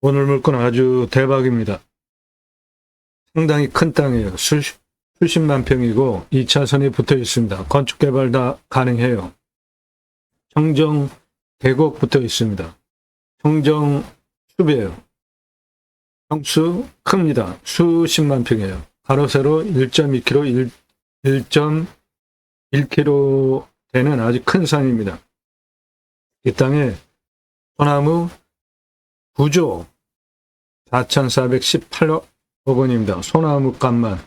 오늘 물건 아주 대박입니다. 상당히 큰 땅이에요. 수십만 평이고 2차선이 붙어 있습니다. 건축 개발 다 가능해요. 청정 계곡 붙어 있습니다. 청정 숲이에요. 평수 큽니다. 수십만 평이에요. 가로 세로 1.2km, 1.1km 되는 아주 큰 산입니다. 이 땅에 소나무 9조 4,418억 원입니다. 소나무 값만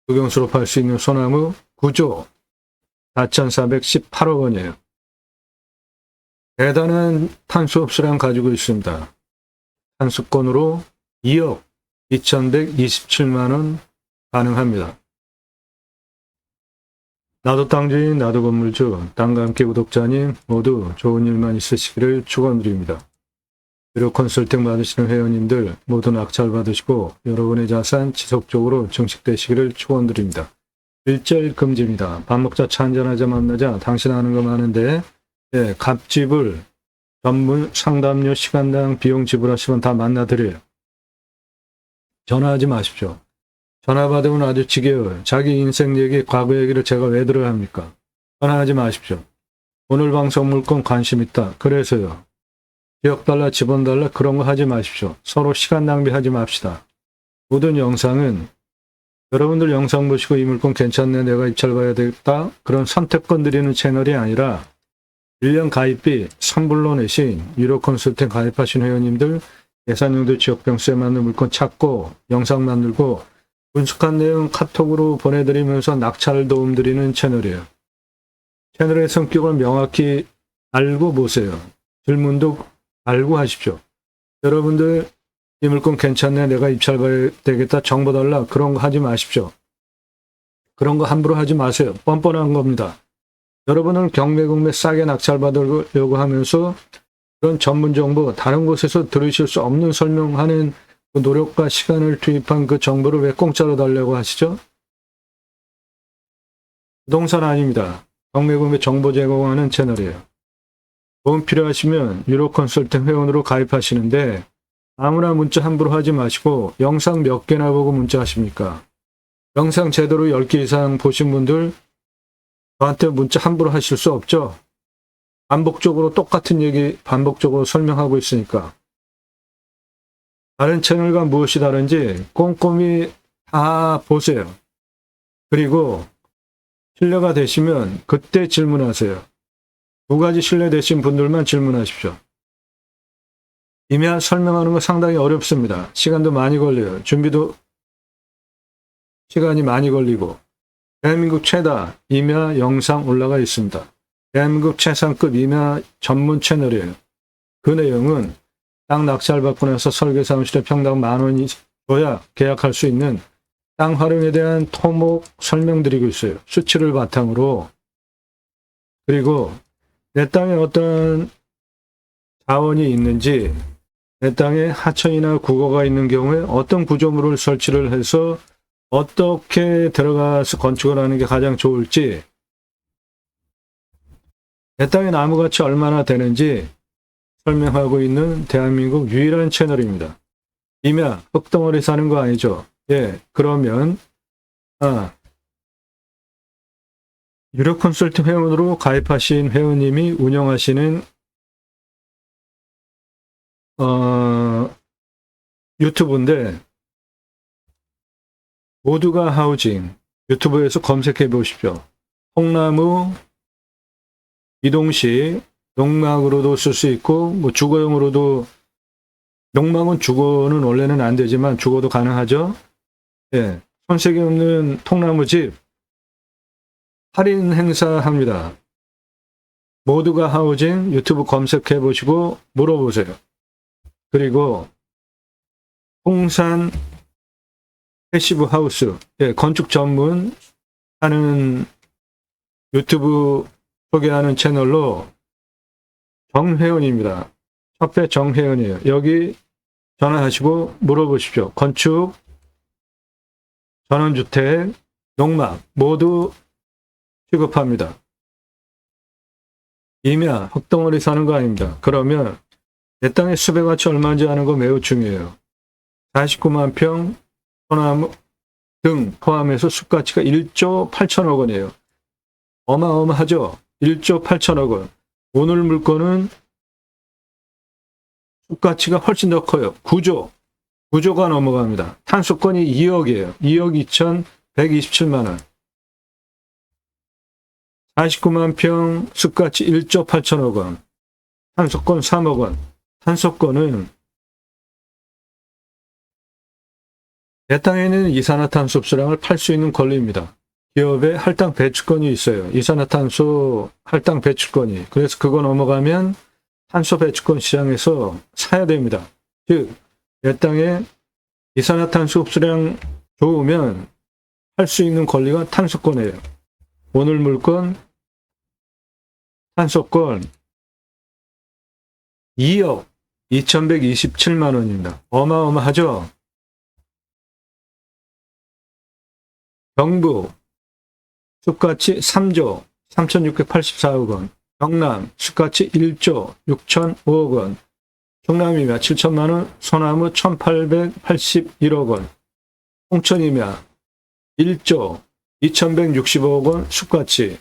국영수로 팔 수 있는 소나무 9조 4,418억 원이에요. 대단한 탄소 흡수량 가지고 있습니다. 탄수권으로 2억 2,127만 원 가능합니다. 나도 땅주인, 나도 건물주, 땅과 함께 구독자님 모두 좋은 일만 있으시기를 축원드립니다. 유료 컨설팅 받으시는 회원님들 모두 낙찰 받으시고 여러분의 자산 지속적으로 증식되시기를 축원드립니다. 일절 금지입니다. 밥 먹자 차 한잔하자 만나자 당신 아는 거 많은데 갑집을 전문 상담료 시간당 비용 지불하시면 다 만나드려요. 전화하지 마십시오. 전화 받으면 아주 지겨워요. 자기 인생 얘기, 과거 얘기를 제가 왜 들어야 합니까? 전화하지 마십시오. 오늘 방송 물건 관심 있다. 그래서요. 기억 달라, 집원 달라 그런 거 하지 마십시오. 서로 시간 낭비하지 맙시다. 모든 영상은 여러분들 영상 보시고 이 물건 괜찮네, 내가 입찰 봐야 되겠다. 그런 선택권 드리는 채널이 아니라 1년 가입비 선불로 내신 유료 컨설팅 가입하신 회원님들 예산용도 지역병수에 맞는 물건 찾고 영상 만들고 분석한 내용 카톡으로 보내드리면서 낙찰 도움 드리는 채널이에요. 채널의 성격을 명확히 알고 보세요. 질문도 알고 하십시오. 여러분들 이 물건 괜찮네, 내가 입찰 봐야 되겠다, 정보 달라 그런 거 하지 마십시오. 그런 거 함부로 하지 마세요. 뻔뻔한 겁니다. 여러분은 경매 싸게 낙찰 받으려고 하면서 그런 전문 정보 다른 곳에서 들으실 수 없는 설명하는 그 노력과 시간을 투입한 그 정보를 왜 공짜로 달라고 하시죠? 부동산 아닙니다. 경매 정보 제공하는 채널이에요. 도움 필요하시면 유료 컨설팅 회원으로 가입하시는데 아무나 문자 함부로 하지 마시고 영상 몇 개나 보고 문자 하십니까? 영상 제대로 10개 이상 보신 분들 저한테 문자 함부로 하실 수 없죠? 반복적으로 똑같은 얘기 반복적으로 설명하고 있으니까. 다른 채널과 무엇이 다른지 꼼꼼히 다 보세요. 그리고 신뢰가 되시면 그때 질문하세요. 2가지 신뢰되신 분들만 질문하십시오. 임야 설명하는 거 상당히 어렵습니다. 시간도 많이 걸려요. 준비도 시간이 많이 걸리고. 대한민국 최다 임야 영상 올라가 있습니다. 대한민국 최상급 임야 전문 채널이에요. 그 내용은 땅 낙찰 받고 나서 설계사무실에 평당 10,000원이 줘야 계약할 수 있는 땅 활용에 대한 토목 설명드리고 있어요. 수치를 바탕으로. 그리고 내 땅에 어떤 자원이 있는지, 내 땅에 하천이나 국어가 있는 경우에 어떤 구조물을 설치를 해서 어떻게 들어가서 건축을 하는 게 가장 좋을지, 내 땅의 나무가치 얼마나 되는지 설명하고 있는 대한민국 유일한 채널입니다. 임야, 흙덩어리 사는 거 아니죠? 예, 그러면 유료 컨설팅 회원으로 가입하신 회원님이 운영하시는 유튜브인데 모두가 하우징 유튜브에서 검색해 보십시오. 통나무 이동식 농막으로도 쓸 수 있고 뭐 주거용으로도, 농막은 주거는 원래는 안 되지만 주거도 가능하죠. 예, 손색이 없는 통나무집 할인 행사합니다. 모두가 하우징 유튜브 검색해 보시고 물어보세요. 그리고 홍산 패시브 하우스, 예, 건축 전문 하는 유튜브 소개하는 채널로 정회원입니다. 협회 정회원이에요. 여기 전화하시고 물어보십시오. 건축, 전원주택, 농막 모두 취급합니다. 임야, 흙덩어리 사는 거 아닙니다. 그러면 내 땅의 수배가치 얼마인지 아는 거 매우 중요해요. 49만 평 소나무 등 포함해서 숲가치가 1조 8천억 원이에요. 어마어마하죠? 1조 8천억 원. 오늘 물건은 숲가치가 훨씬 더 커요. 9조가 넘어갑니다. 탄소권이 2억이에요. 2억 2,127만 원. 49만 평 숲가치 1조 8천억 원. 탄소권 3억 원. 탄소권은 내 땅에는 이산화탄소 수량을 팔 수 있는 권리입니다. 기업의 할당 배출권이 있어요. 이산화탄소 할당 배출권이. 그래서 그거 넘어가면 탄소 배출권 시장에서 사야 됩니다. 즉, 내 땅에 이산화탄소 흡수량 좋으면 할 수 있는 권리가 탄소권이에요. 오늘 물건 탄소권 2억 2,127만 원입니다. 어마어마하죠? 경북 숲가치 3조 3,684억 원, 경남 숲가치 1조 6,005억 원, 경남이면 7천만 원, 소나무 1,881억 원, 홍천이면 1조 2,165억 원 숲가치.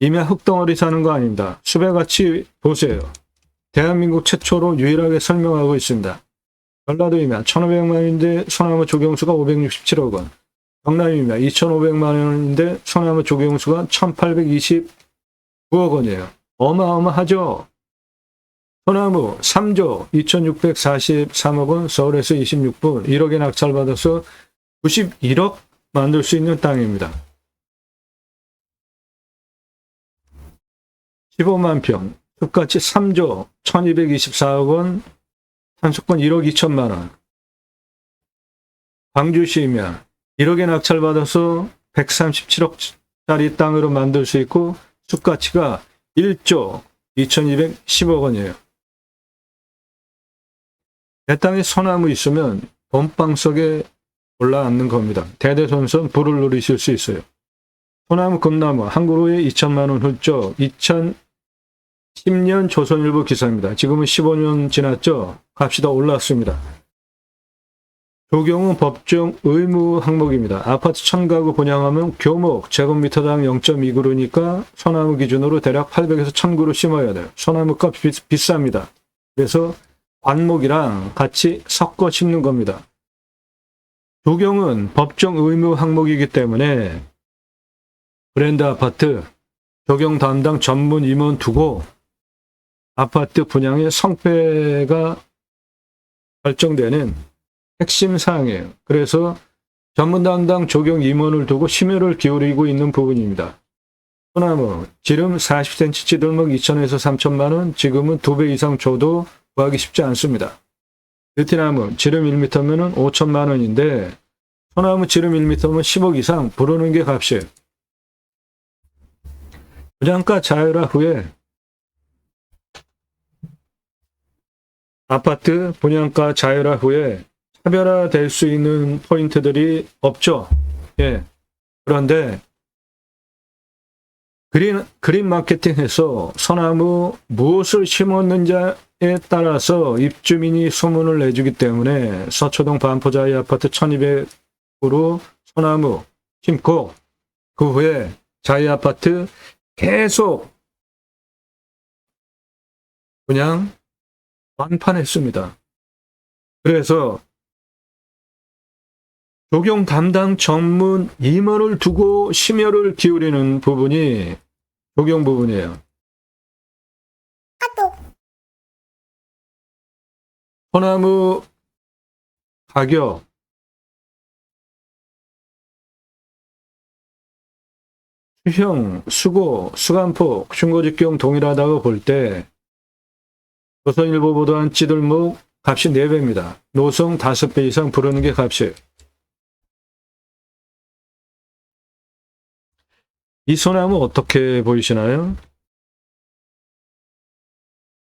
이면 흙덩어리 사는 거 아닙니다. 숲의 가치 보세요. 대한민국 최초로 유일하게 설명하고 있습니다. 전라도이면 1,500만 원인데 소나무 조경수가 567억 원, 경남이면 2,500만 원인데 소나무 조경수가 1,829억 원이에요. 어마어마하죠? 소나무 3조 2,643억 원, 서울에서 26분 1억에 낙찰받아서 91억 만들 수 있는 땅입니다. 15만 평, 숲가치 3조 1,224억 원, 탄소권 1억 2천만 원. 광주시면 1억에 낙찰받아서 137억짜리 땅으로 만들 수 있고 숲가치가 1조 2,210억 원이에요. 내 땅에 소나무 있으면 돈방석에 올라앉는 겁니다. 대대손손 부를 누리실 수 있어요. 소나무 금나무 한 그루에 2천만 원 훌쩍. 2010년 조선일보 기사입니다. 지금은 15년 지났죠. 값이 더 올랐습니다. 조경은 법정 의무 항목입니다. 아파트 1,000가구 분양하면 교목 제곱미터당 0.2그루니까 소나무 기준으로 대략 800에서 1,000그루 심어야 돼요. 소나무 값 비쌉니다. 그래서 관목이랑 같이 섞어 심는 겁니다. 조경은 법정 의무 항목이기 때문에 브랜드 아파트 조경 담당 전문 임원 두고 아파트 분양의 성패가 결정되는 핵심 사항이에요. 그래서 전문 담당 조경 임원을 두고 심혈을 기울이고 있는 부분입니다. 소나무 지름 40cm 찌들목 2,000에서 3천만 원, 지금은 2배 이상 줘도 구하기 쉽지 않습니다. 느티나무 지름 1m면 5천만 원인데 소나무 지름 1m면 10억 이상 부르는 게 값이에요. 분양가 자율화 후에 아파트 분양가 자율화 후에 차별화될 수 있는 포인트들이 없죠. 예. 그런데 그린 마케팅에서 소나무 무엇을 심었는지에 따라서 입주민이 소문을 내주기 때문에 서초동 반포자이 아파트 1,200으로 소나무 심고 그 후에 자이 아파트 계속 그냥 완판했습니다. 그래서 조경 담당 전문 임원을 두고 심혈을 기울이는 부분이 조경 부분이에요. 소나무 가격 수형, 수고, 수간폭, 중고직경 동일하다고 볼 때 조선일보 보도한 찌들목 값이 4배입니다. 노성 5배 이상 부르는 게 값이에요. 이 소나무 어떻게 보이시나요?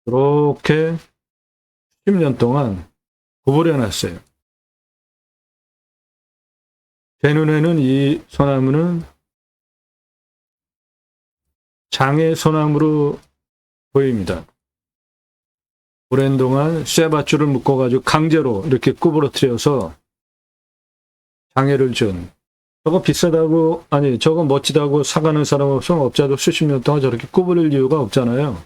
이렇게 10년 동안 구부려 놨어요. 제 눈에는 이 소나무는 장애 소나무로 보입니다. 오랜 동안 쇠밧줄을 묶어가지고 강제로 이렇게 구부러뜨려서 장애를 준, 저거 비싸다고, 아니 저거 멋지다고 사가는 사람 없으면 업자도 수십 년 동안 저렇게 구부릴 이유가 없잖아요.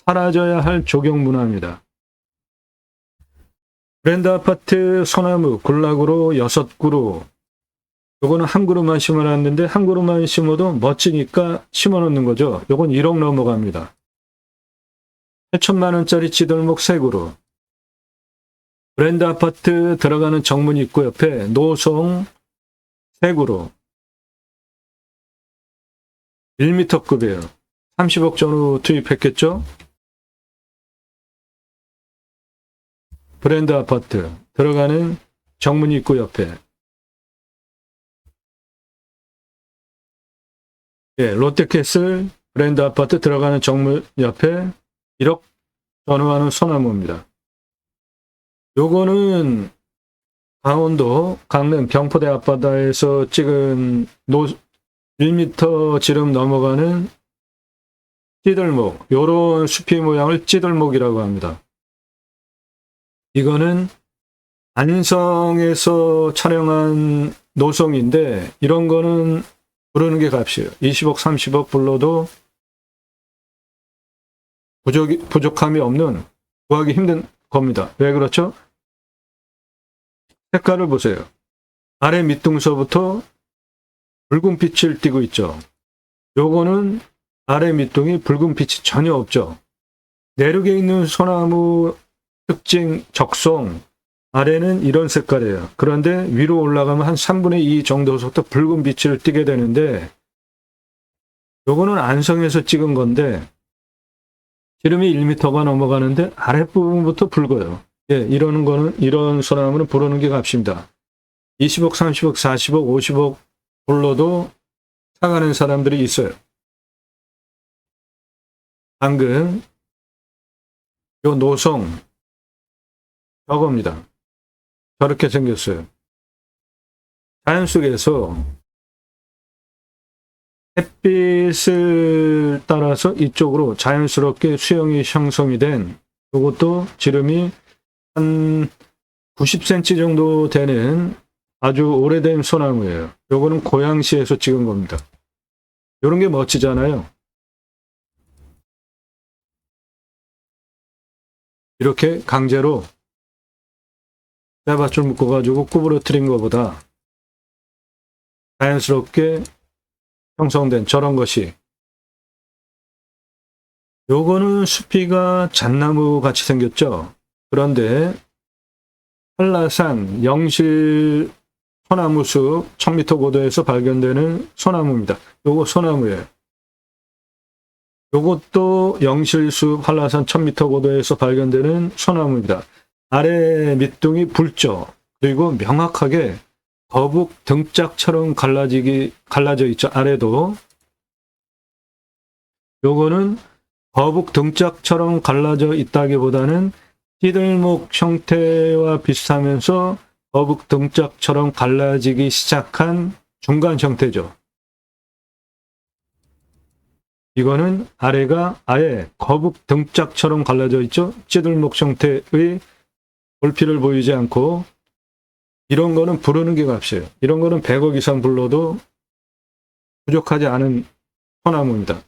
사라져야 할 조경 문화입니다. 브랜드 아파트 소나무 군락으로 6그루, 요거는 한 그루만 심어놨는데 한 그루만 심어도 멋지니까 심어놓는 거죠. 요건 1억 넘어갑니다. 8천만 원짜리 찌들목 3그루. 브랜드 아파트 들어가는 정문 입구 옆에 노송 3그루. 1m급이에요. 30억 전후 투입했겠죠? 브랜드 아파트 들어가는 정문 입구 옆에. 예, 롯데캐슬 브랜드 아파트 들어가는 정문 옆에 1억 전후하는 소나무입니다. 요거는 강원도 강릉 경포대 앞바다에서 찍은 1m 지름 넘어가는 찌들목, 요런 숲이 모양을 찌들목이라고 합니다. 이거는 안성에서 촬영한 노송인데 이런 거는 부르는 게 값이에요. 20억, 30억 불러도 부족함이 없는, 구하기 힘든 겁니다. 왜 그렇죠? 색깔을 보세요. 아래 밑둥서부터 붉은 빛을 띠고 있죠. 요거는 아래 밑둥이 붉은 빛이 전혀 없죠. 내륙에 있는 소나무 특징 적송, 아래는 이런 색깔이에요. 그런데 위로 올라가면 한 3분의 2 정도부터 붉은 빛을 띠게 되는데 요거는 안성에서 찍은 건데 지름이 1m가 넘어가는데 아랫부분부터 붉어요. 예, 이런 소나무는 부르는 게 값입니다. 20억, 30억, 40억, 50억 불러도 사가는 사람들이 있어요. 방금 요 노송 저겁니다. 저렇게 생겼어요. 자연 속에서 햇빛을 따라서 이쪽으로 자연스럽게 수영이 형성이 된, 이것도 지름이 한 90cm 정도 되는 아주 오래된 소나무예요. 요거는 고양시에서 찍은 겁니다. 요런 게 멋지잖아요. 이렇게 강제로 쇠밧줄 묶어가지고 구부러뜨린 것보다 자연스럽게 형성된 저런 것이, 요거는 숲이가 잣나무 같이 생겼죠. 그런데 한라산 영실 소나무숲 1000m 고도에서 발견되는 소나무입니다. 요거 소나무예요. 요것도 영실숲 한라산 1000m 고도에서 발견되는 소나무입니다. 아래 밑둥이 붉죠. 그리고 명확하게 거북 등짝처럼 갈라져 있죠. 아래도. 요거는 거북 등짝처럼 갈라져 있다기보다는 찌들목 형태와 비슷하면서 거북 등짝처럼 갈라지기 시작한 중간 형태죠. 이거는 아래가 아예 거북 등짝처럼 갈라져 있죠. 찌들목 형태의 볼피를 보이지 않고, 이런 거는 부르는 게 값이에요. 이런 거는 100억 이상 불러도 부족하지 않은 소나무입니다.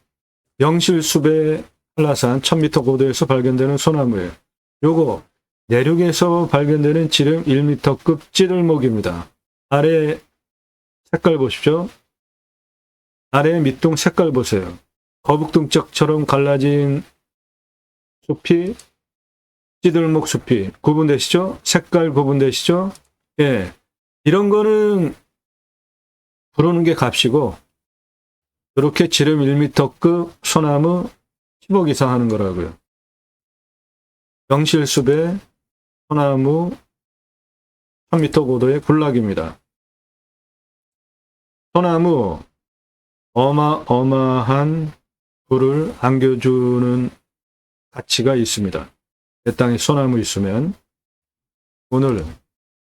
영실숲의 한라산 1000m 고도에서 발견되는 소나무예요. 요거 내륙에서 발견되는 지름 1m급 찌들목입니다. 아래 색깔 보십시오. 아래 밑둥 색깔 보세요. 거북등짝처럼 갈라진 숲이, 찌들목 숲이 구분되시죠? 색깔 구분되시죠? 예, 이런 거는 부르는 게 값이고, 이렇게 지름 1m급 소나무 10억 이상 하는 거라고요. 영실숲의 소나무 1000m 고도의 군락입니다. 소나무 어마어마한 불을 안겨주는 가치가 있습니다. 내 땅에 소나무 있으면. 오늘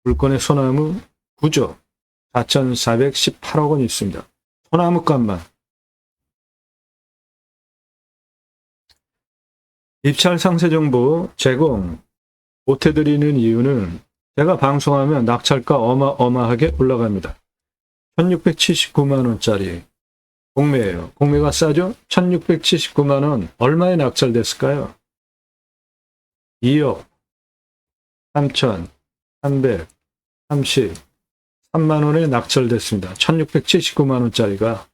물건의 소나무 구조 4,418억 원 있습니다. 소나무 값만 입찰 상세 정보 제공 못해드리는 이유는 제가 방송하면 낙찰가 어마어마하게 올라갑니다. 1679만 원짜리 공매예요. 공매가 싸죠? 1679만 원 얼마에 낙찰됐을까요? 2억 3,333만 원에 낙찰됐습니다. 1679만 원짜리가.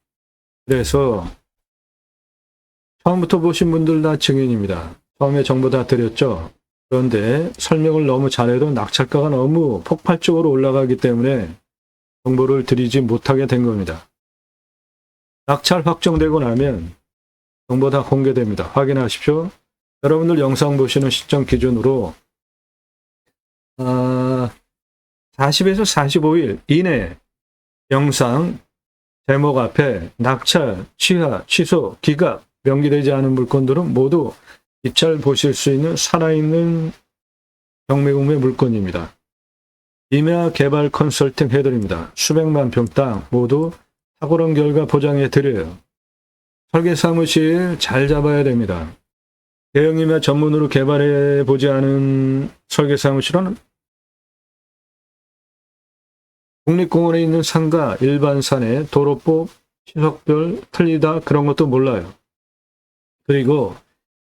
그래서 처음부터 보신 분들 다 증인입니다. 처음에 정보 다 드렸죠. 그런데 설명을 너무 잘해도 낙찰가가 너무 폭발적으로 올라가기 때문에 정보를 드리지 못하게 된 겁니다. 낙찰 확정되고 나면 정보 다 공개됩니다. 확인하십시오. 여러분들 영상 보시는 시점 기준으로 40에서 45일 이내 영상 제목 앞에 낙찰, 취하, 취소, 기각 명기되지 않은 물건들은 모두 입찰 보실 수 있는 살아있는 경매공매 물건입니다. 임야 개발 컨설팅 해드립니다. 수백만 평 땅 모두 탁월한 결과 보장해 드려요. 설계 사무실 잘 잡아야 됩니다. 대형 임야 전문으로 개발해 보지 않은 설계 사무실은 국립공원에 있는 상가, 일반 산에 도로법, 시속별 틀리다 그런 것도 몰라요. 그리고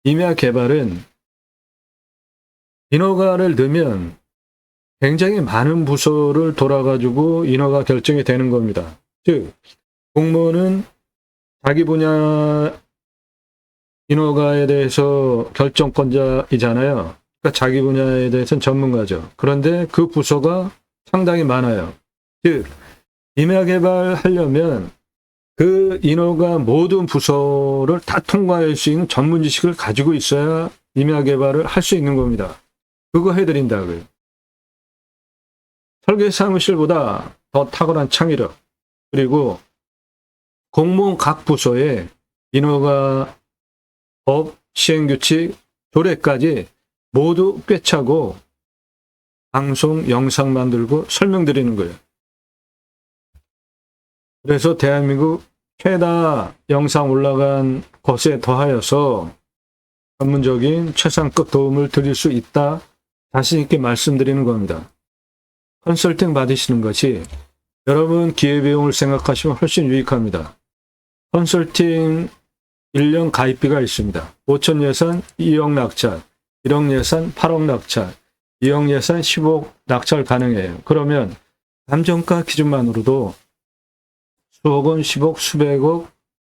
임야 개발은 인허가를 넣으면 굉장히 많은 부서를 돌아가지고 인허가 결정이 되는 겁니다. 즉 공무원은 자기 분야 인허가에 대해서 결정권자이잖아요. 그러니까 자기 분야에 대해서는 전문가죠. 그런데 그 부서가 상당히 많아요. 즉 임야 개발하려면 그 인허가 모든 부서를 다 통과할 수 있는 전문 지식을 가지고 있어야 임야 개발을 할 수 있는 겁니다. 그거 해드린다고요. 설계 사무실보다 더 탁월한 창의력, 그리고 공무원 각 부서의 인허가 법, 시행규칙, 조례까지 모두 꿰차고 방송, 영상 만들고 설명드리는 거예요. 그래서 대한민국 최다 영상 올라간 것에 더하여서 전문적인 최상급 도움을 드릴 수 있다. 자신 있게 말씀드리는 겁니다. 컨설팅 받으시는 것이 여러분 기회비용을 생각하시면 훨씬 유익합니다. 컨설팅 1년 가입비가 있습니다. 5천 예산 2억 낙찰, 1억 예산 8억 낙찰, 2억 예산 10억 낙찰 가능해요. 그러면 감정가 기준만으로도 수억 원, 10억, 수백억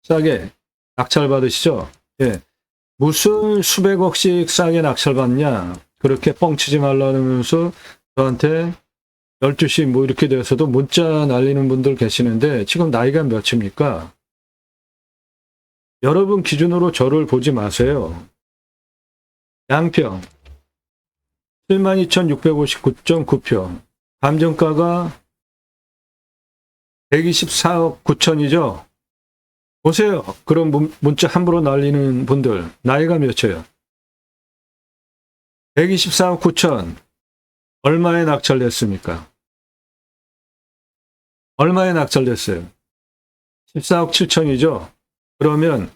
싸게 낙찰 받으시죠? 예. 무슨 수백억씩 싸게 낙찰 받냐? 그렇게 뻥치지 말라면서 저한테 12시 뭐 이렇게 돼서도 문자 날리는 분들 계시는데 지금 나이가 몇입니까? 여러분 기준으로 저를 보지 마세요. 양평 72,659.9평 감정가가 124억 9천이죠. 보세요. 그런 문자 함부로 날리는 분들 나이가 몇이에요? 124억 9천 얼마에 낙찰됐습니까? 얼마에 낙찰됐어요? 14억 7천이죠. 그러면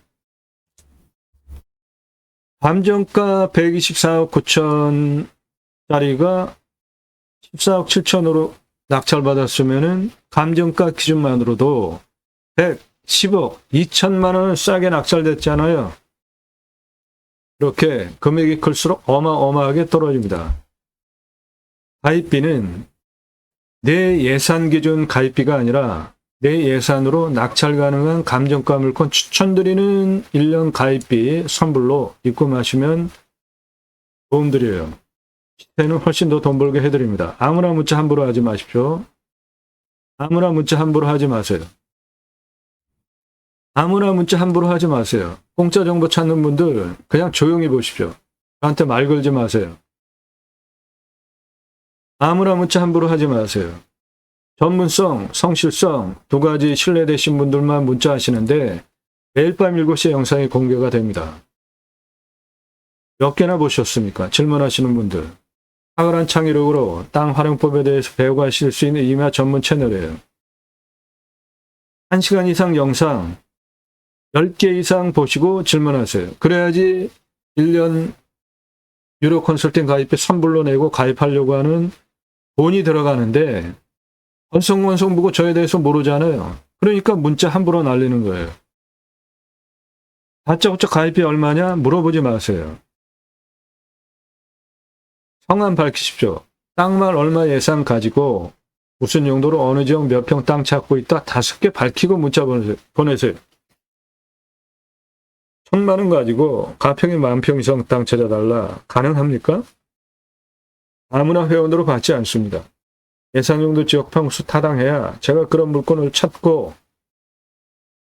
감정가 124억 9천짜리가 14억 7천으로 낙찰받았으면은 감정가 기준만으로도 110억 2천만 원 싸게 낙찰됐잖아요. 이렇게 금액이 클수록 어마어마하게 떨어집니다. 가입비는 내 예산 기준 가입비가 아니라 내 예산으로 낙찰 가능한 감정가 물건 추천드리는 1년 가입비 선불로 입금하시면 도움드려요. 시세는 훨씬 더 돈 벌게 해드립니다. 아무나 문자 함부로 하지 마십시오. 아무나 문자 함부로 하지 마세요. 아무나 문자 함부로 하지 마세요. 공짜 정보 찾는 분들 그냥 조용히 보십시오. 저한테 말 걸지 마세요. 아무나 문자 함부로 하지 마세요. 전문성, 성실성 두 가지 신뢰되신 분들만 문자 하시는데 매일 밤 7시에 영상이 공개가 됩니다. 몇 개나 보셨습니까? 질문하시는 분들. 탁월한 창의력으로 땅 활용법에 대해서 배워가실 수 있는 임야 전문 채널이에요. 1시간 이상 영상 10개 이상 보시고 질문하세요. 그래야지 1년 유료 컨설팅 가입비 선불로 내고 가입하려고 하는 돈이 들어가는데 건성건성 보고 저에 대해서 모르잖아요. 그러니까 문자 함부로 날리는 거예요. 다짜고짜 가입비 얼마냐 물어보지 마세요. 성함 밝히십시오. 땅말 얼마 예산 가지고 무슨 용도로 어느 지역 몇 평 땅 찾고 있다 5개 밝히고 문자 보내세요. 1,000만 원 가지고 가평에 10,000평 이상 땅 찾아달라. 가능합니까? 아무나 회원으로 받지 않습니다. 예산용도 지역 평수 타당해야 제가 그런 물건을 찾고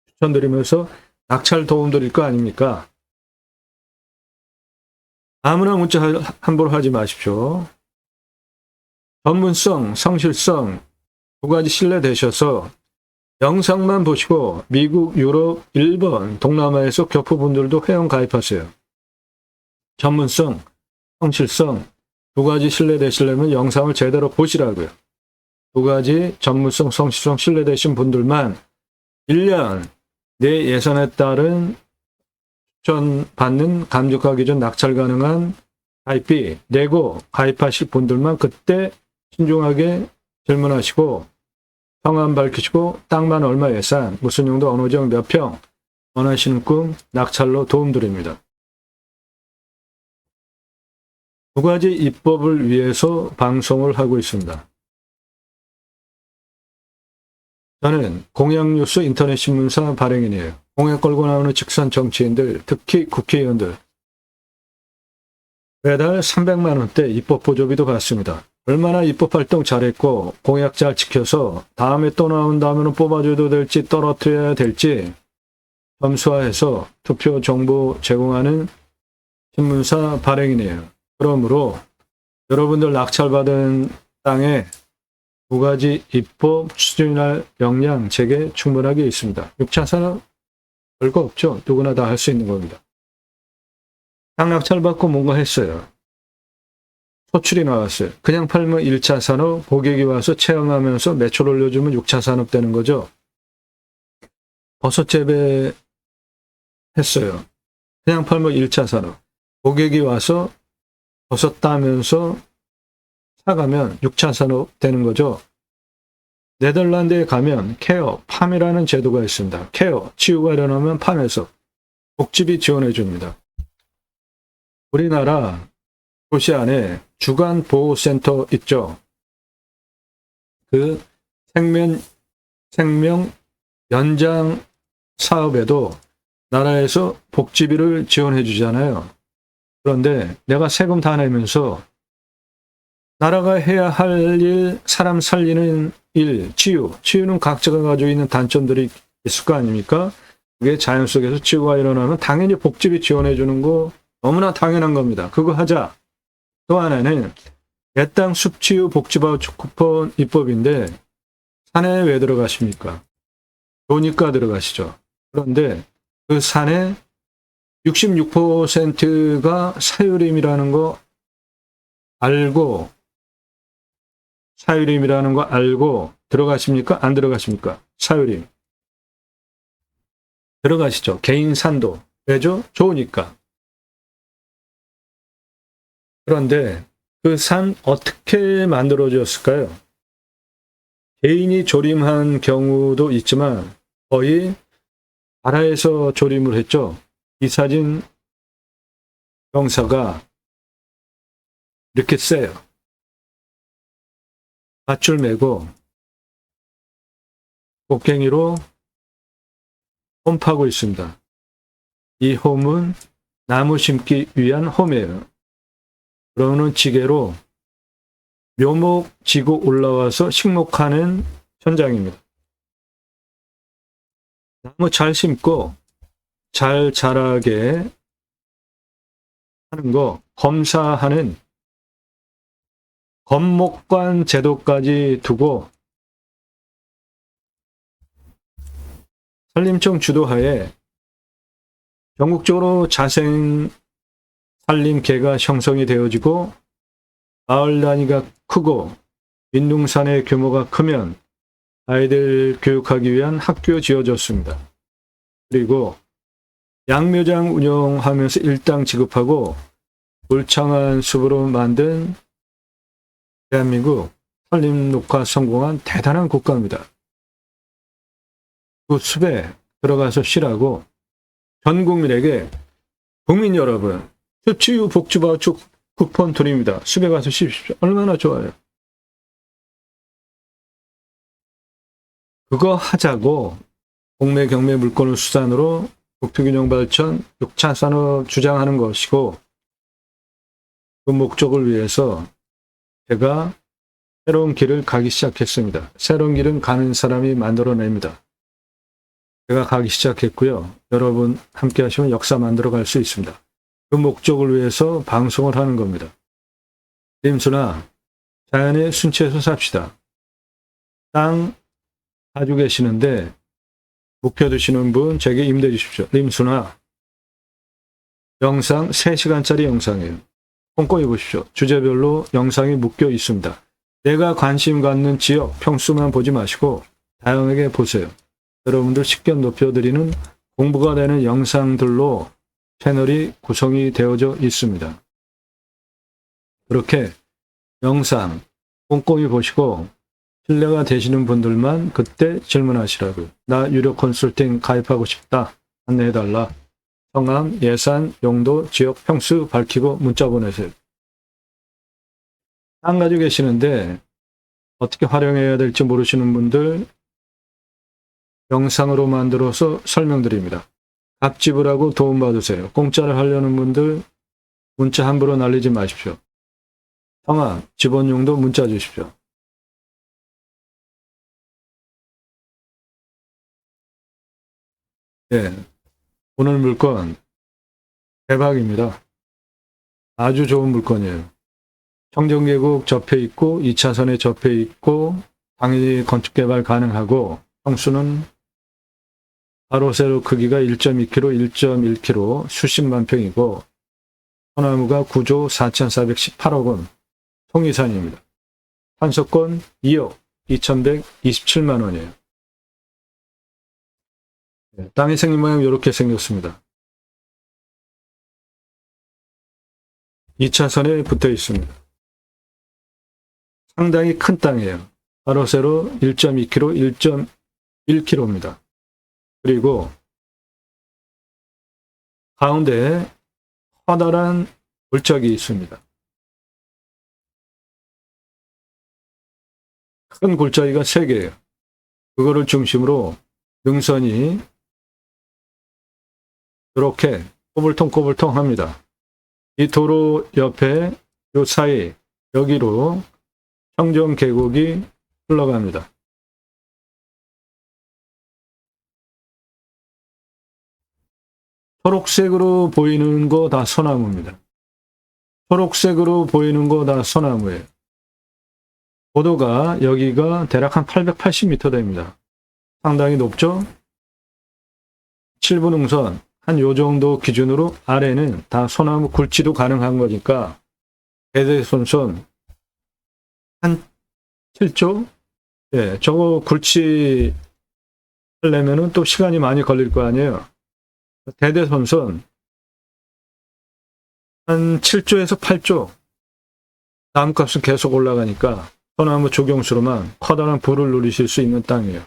추천드리면서 낙찰 도움드릴 거 아닙니까? 아무나 문자 함부로 하지 마십시오. 전문성, 성실성 두 가지 신뢰되셔서 영상만 보시고 미국, 유럽, 일본, 동남아에서 교포분들도 회원 가입하세요. 전문성, 성실성 두 가지 신뢰되시려면 영상을 제대로 보시라고요. 두 가지 전문성, 성실성 신뢰되신 분들만 1년 내 예산에 따른 추천받는 감독화 기준 낙찰 가능한 가입비 내고 가입하실 분들만 그때 신중하게 질문하시고 성함 밝히시고 땅만 얼마 예산, 무슨 용도 어느 지역 몇 평 원하시는 꿈 낙찰로 도움드립니다. 두 가지 입법을 위해서 방송을 하고 있습니다. 저는 공약뉴스 인터넷 신문사 발행인이에요. 공약 걸고 나오는 직선 정치인들, 특히 국회의원들 매달 300만 원대 입법 보조비도 받습니다. 얼마나 입법활동 잘했고 공약 잘 지켜서 다음에 또 나온다면 뽑아줘도 될지 떨어뜨려야 될지 점수화해서 투표 정보 제공하는 신문사 발행인이에요. 그러므로 여러분들 낙찰받은 땅에 두 가지 입법 추진할 역량 제게 충분하게 있습니다. 6차 산업 별거 없죠. 누구나 다 할 수 있는 겁니다. 땅 낙찰받고 뭔가 했어요. 소출이 나왔어요. 그냥 팔면 1차 산업, 고객이 와서 체험하면서 매출 올려주면 6차 산업 되는 거죠. 버섯 재배 했어요. 그냥 팔면 1차 산업. 고객이 와서 버섯 따면서 사가면 6차 산업 되는 거죠. 네덜란드에 가면 케어, 팜이라는 제도가 있습니다. 케어, 치유가 일어나면 팜에서 복지비 지원해 줍니다. 우리나라 도시 안에 주간보호센터 있죠. 그 생명 연장 사업에도 나라에서 복지비를 지원해 주잖아요. 그런데 내가 세금 다 내면서 나라가 해야 할 일, 사람 살리는 일, 치유는 각자가 가지고 있는 단점들이 있을 거 아닙니까? 그게 자연 속에서 치유가 일어나면 당연히 복지비 지원해 주는 거 너무나 당연한 겁니다. 그거 하자. 또 하나는 내 땅 숲치유 복지바우처 쿠폰 입법인데 산에 왜 들어가십니까? 좋으니까 들어가시죠. 그런데 그 산에 66%가 사유림이라는 거 알고 사유림이라는 거 알고 들어가십니까? 안 들어가십니까? 사유림. 들어가시죠. 개인 산도. 왜죠? 좋으니까. 그런데 그 산 어떻게 만들어졌을까요? 개인이 조림한 경우도 있지만 거의 나라에서 조림을 했죠. 이 사진 경사가 이렇게 세요. 밧줄 메고 곡괭이로 홈 파고 있습니다. 이 홈은 나무 심기 위한 홈이에요. 그러는 지게로 묘목 지고 올라와서 식목하는 현장입니다. 나무 잘 심고 잘 자라게 하는 거 검사하는 검목관 제도까지 두고 산림청 주도하에 전국적으로 자생 산림계가 형성이 되어지고 마을 단위가 크고 민둥산의 규모가 크면 아이들 교육하기 위한 학교 지어졌습니다. 그리고 양묘장 운영하면서 일당 지급하고 울창한 숲으로 만든 대한민국 산림 녹화 성공한 대단한 국가입니다. 그 숲에 들어가서 쉬라고 전 국민에게 국민 여러분 수치유 복지바우처 쿠폰 드립니다. 숲에 가서 쉬십시오. 얼마나 좋아요. 그거 하자고 공매 경매 물건을 수단으로 국토균형 발전 6차 산업 주장하는 것이고 그 목적을 위해서 제가 새로운 길을 가기 시작했습니다. 새로운 길은 가는 사람이 만들어냅니다. 제가 가기 시작했고요. 여러분 함께 하시면 역사 만들어 갈 수 있습니다. 그 목적을 위해서 방송을 하는 겁니다. 림수나 자연의 순치에서 삽시다. 땅 가지고 계시는데 묵혀두시는 분 제게 임대 주십시오. 림수나 영상 3시간짜리 영상이에요. 꼼꼼히 보십시오. 주제별로 영상이 묶여 있습니다. 내가 관심 갖는 지역 평수만 보지 마시고 다양하게 보세요. 여러분들 식견 높여드리는 공부가 되는 영상들로 채널이 구성이 되어져 있습니다. 그렇게 영상 꼼꼼히 보시고 신뢰가 되시는 분들만 그때 질문하시라고요. 나 유료 컨설팅 가입하고 싶다. 안내해달라. 성함, 예산, 용도, 지역, 평수 밝히고 문자 보내세요. 땅 가지고 계시는데 어떻게 활용해야 될지 모르시는 분들 영상으로 만들어서 설명드립니다. 값지불하고 도움받으세요. 공짜를 하려는 분들 문자 함부로 날리지 마십시오. 성함, 지번용도 문자 주십시오. 네, 오늘 물건 대박입니다. 아주 좋은 물건이에요. 청정계곡 접해 있고 2차선에 접해 있고 당연히 건축개발 가능하고 평수는 가로 세로 크기가 1.2km, 1.1km 수십만 평이고 소나무가 9조 4,418억 원 통이산입니다. 판소권 2억 2,127만 원이에요. 땅의 생긴 모양이 이렇게 생겼습니다. 2차선에 붙어 있습니다. 상당히 큰 땅이에요. 가로 세로 1.2km, 1.1km입니다. 그리고 가운데에 커다란 골짜기 있습니다. 큰 골짜기가 3개예요. 그거를 중심으로 능선이 이렇게 꼬불통꼬불통 합니다. 이 도로 옆에 요 사이 여기로 청정계곡이 흘러갑니다. 초록색으로 보이는 거 다 소나무입니다. 초록색으로 보이는 거 다 소나무예요. 고도가 여기가 대략 한 880m 됩니다. 상당히 높죠? 7분 능선 한 요 정도 기준으로 아래는 다 소나무 굴치도 가능한 거니까 대대손손 한 7조? 예, 저거 굴치 하려면은 또 시간이 많이 걸릴 거 아니에요. 대대손손 한 7조에서 8조 나무값은 계속 올라가니까 소나무 조경수로만 커다란 부를 누리실 수 있는 땅이에요.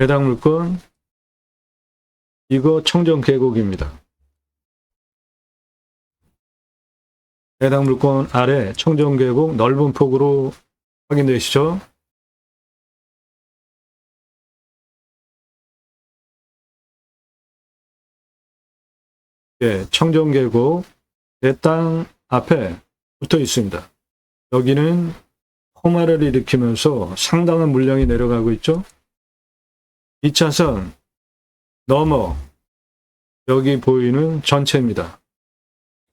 해당 물건 이거 청정계곡입니다. 해당 물건 아래 청정계곡 넓은 폭으로 확인되시죠? 예, 청정계곡 내 땅 앞에 붙어 있습니다. 여기는 홍화를 일으키면서 상당한 물량이 내려가고 있죠. 2차선 넘어 여기 보이는 전체입니다.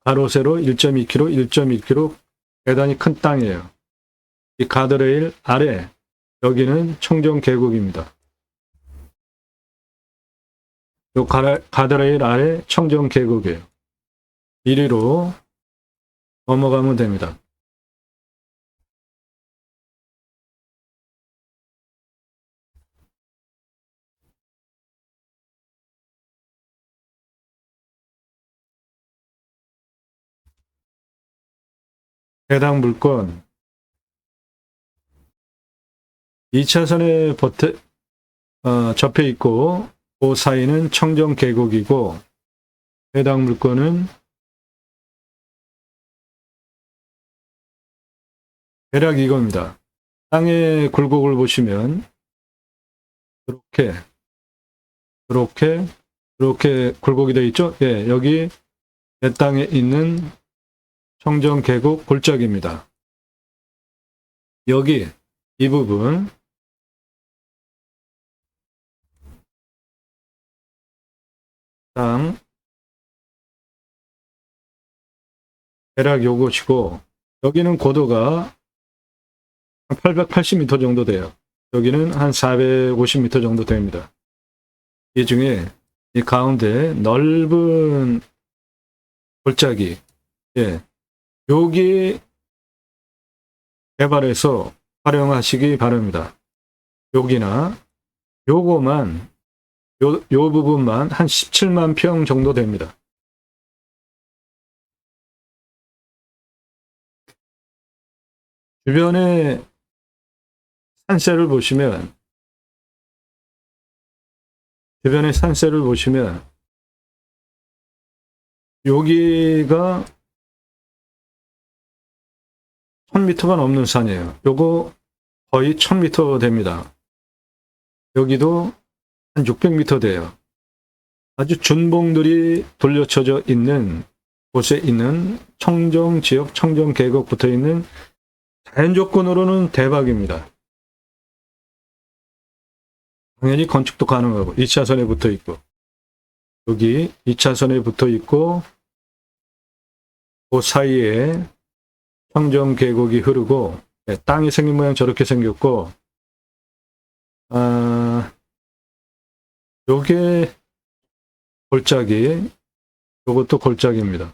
가로 세로 1.2km, 1.1km 대단히 큰 땅이에요. 이 가드레일 아래 여기는 청정계곡입니다. 이 가드레일 아래 청정계곡이에요. 이리로 넘어가면 됩니다. 해당 물건 2차선에 접해 있고 그 사이는 청정 계곡이고 해당 물건은 대략 이겁니다. 땅의 굴곡을 보시면 이렇게 굴곡이 되어 있죠? 예, 여기 내 땅에 있는 청정 계곡 골짜기입니다. 여기 이 부분 땅 대략 요것이고 여기는 고도가 한 880m 정도 돼요. 여기는 한 450m 정도 됩니다. 이 중에 이 가운데 넓은 골짜기, 예, 여기 개발해서 활용하시기 바랍니다. 여기나 요거만 요 부분만 한 17만 평 정도 됩니다. 주변에 산세를 보시면 여기가 1000m가 넘는 산이에요. 요거 거의 1000m 됩니다. 여기도 한 600m 돼요. 아주 준봉들이 돌려쳐져 있는 곳에 있는 청정지역, 청정계곡 붙어 있는 자연 조건으로는 대박입니다. 당연히 건축도 가능하고 2차선에 붙어 있고 여기 2차선에 붙어 있고 그 사이에 청정계곡이 흐르고 땅이 생긴 모양 저렇게 생겼고 요게 골짜기, 요것도 골짜기입니다.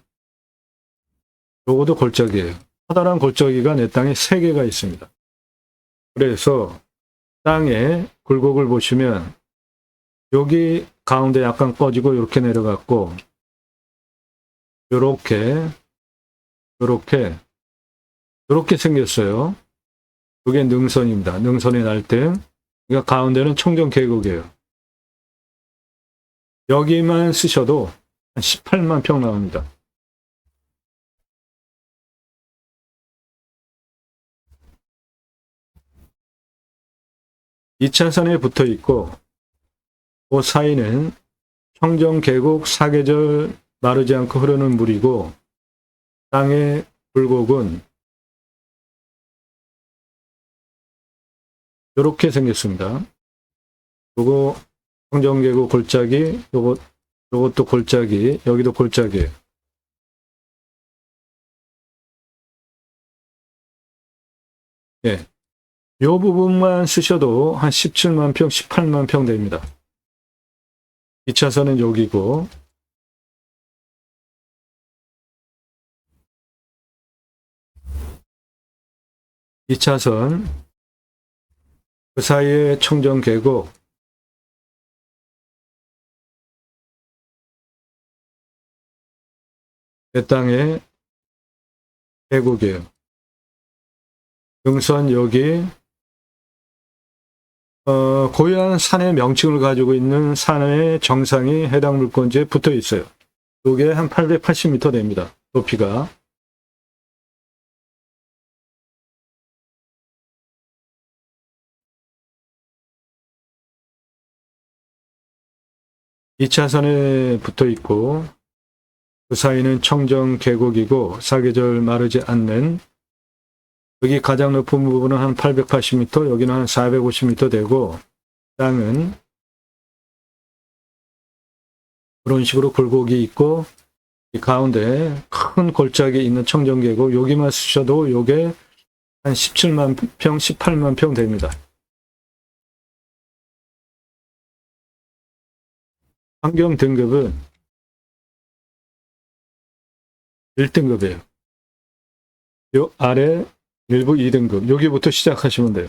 요것도 골짜기예요. 커다란 골짜기가 내 땅에 3개가 있습니다. 그래서 땅에 굴곡을 보시면 여기 가운데 약간 꺼지고 이렇게 내려갔고 요렇게 생겼어요. 이게 능선입니다. 능선의 날등. 그러니까 가운데는 청정 계곡이에요. 여기만 쓰셔도 한 18만 평 나옵니다. (2차선에) 붙어 있고 그 사이는 청정 계곡 사계절 마르지 않고 흐르는 물이고 땅의 굴곡은 이렇게 생겼습니다. 요거 청정계곡 골짜기, 요것도 골짜기, 여기도 골짜기예요. 예. 요 부분만 쓰셔도 한 17만 평, 18만 평 됩니다. 2차선은 여기고 2차선 그 사이에 청정계곡 내 땅에 계곡이에요. 능선 여기 고유한 산의 명칭을 가지고 있는 산의 정상이 해당 물건지에 붙어 있어요. 이게 한 880m 됩니다. 높이가. (2차선에) 붙어 있고 그 사이는 청정 계곡이고 사계절 마르지 않는 여기 가장 높은 부분은 한 880m, 여기는 한 450m 되고 땅은 그런 식으로 굴곡이 있고 이 가운데 큰 골짜기 있는 청정계곡 여기만 쓰셔도 요게 한 17만 평, 18만 평 됩니다. 환경 등급은 1등급이에요. 요 아래 일부 2등급 여기부터 시작하시면 돼요.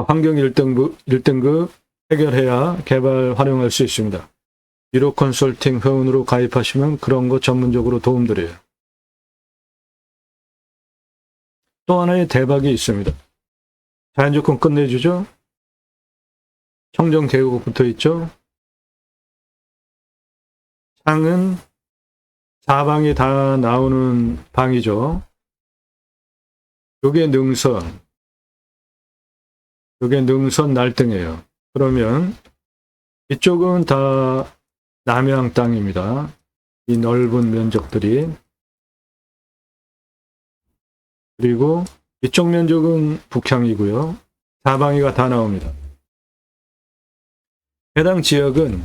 환경 1등급 해결해야 개발 활용할 수 있습니다. 유로 컨설팅 회원으로 가입하시면 그런 거 전문적으로 도움드려요. 또 하나의 대박이 있습니다. 자연조건 끝내주죠. 청정 계곡 붙어 있죠. 창은 4방이 다 나오는 방이죠. 요게 능선 날등이에요. 그러면 이쪽은 다 남해안 땅입니다. 이 넓은 면적들이. 그리고 이쪽 면적은 북향이고요. 4방이가 다 나옵니다. 해당 지역은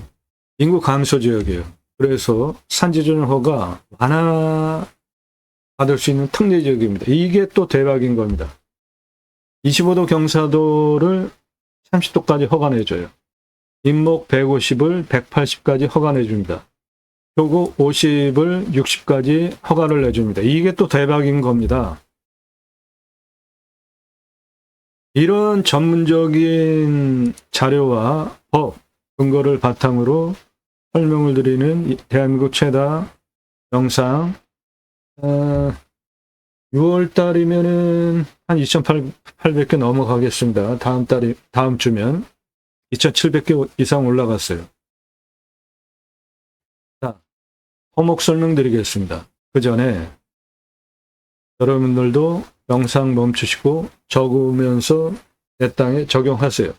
인구 감소 지역이에요. 그래서 산지조정 허가 완화 받을 수 있는 특례 지역입니다. 이게 또 대박인 겁니다. 25도 경사도를 30도까지 허가내줘요. 인목 150을 180까지 허가내줍니다. 표고 50을 60까지 허가를 내줍니다. 이게 또 대박인 겁니다. 이런 전문적인 자료와 법, 근거를 바탕으로 설명을 드리는 대한민국 최다 영상, 6월 달이면은 한 2,800개 넘어가겠습니다. 다음 주면 2,700개 이상 올라갔어요. 자, 토목 설명드리겠습니다. 그 전에 여러분들도 영상 멈추시고 적으면서 내 땅에 적용하세요.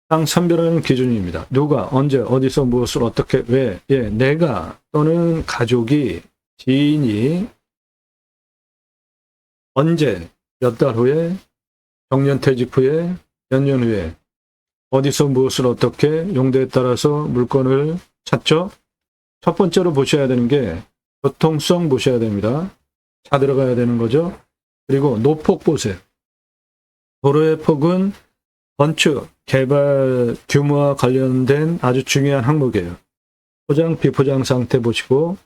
땅 선별하는 기준입니다. 누가, 언제, 어디서, 무엇을, 어떻게, 왜, 내가 또는 가족이, 지인이 언제, 몇 달 후에, 정년퇴직 후에, 몇 년 후에, 어디서 무엇을 어떻게, 용도에 따라서 물건을 찾죠? 첫 번째로 보셔야 되는 게 교통성 보셔야 됩니다. 차 들어가야 되는 거죠. 그리고 노폭 보세요. 도로의 폭은 건축, 개발 규모와 관련된 아주 중요한 항목이에요. 포장, 비포장 상태 보시고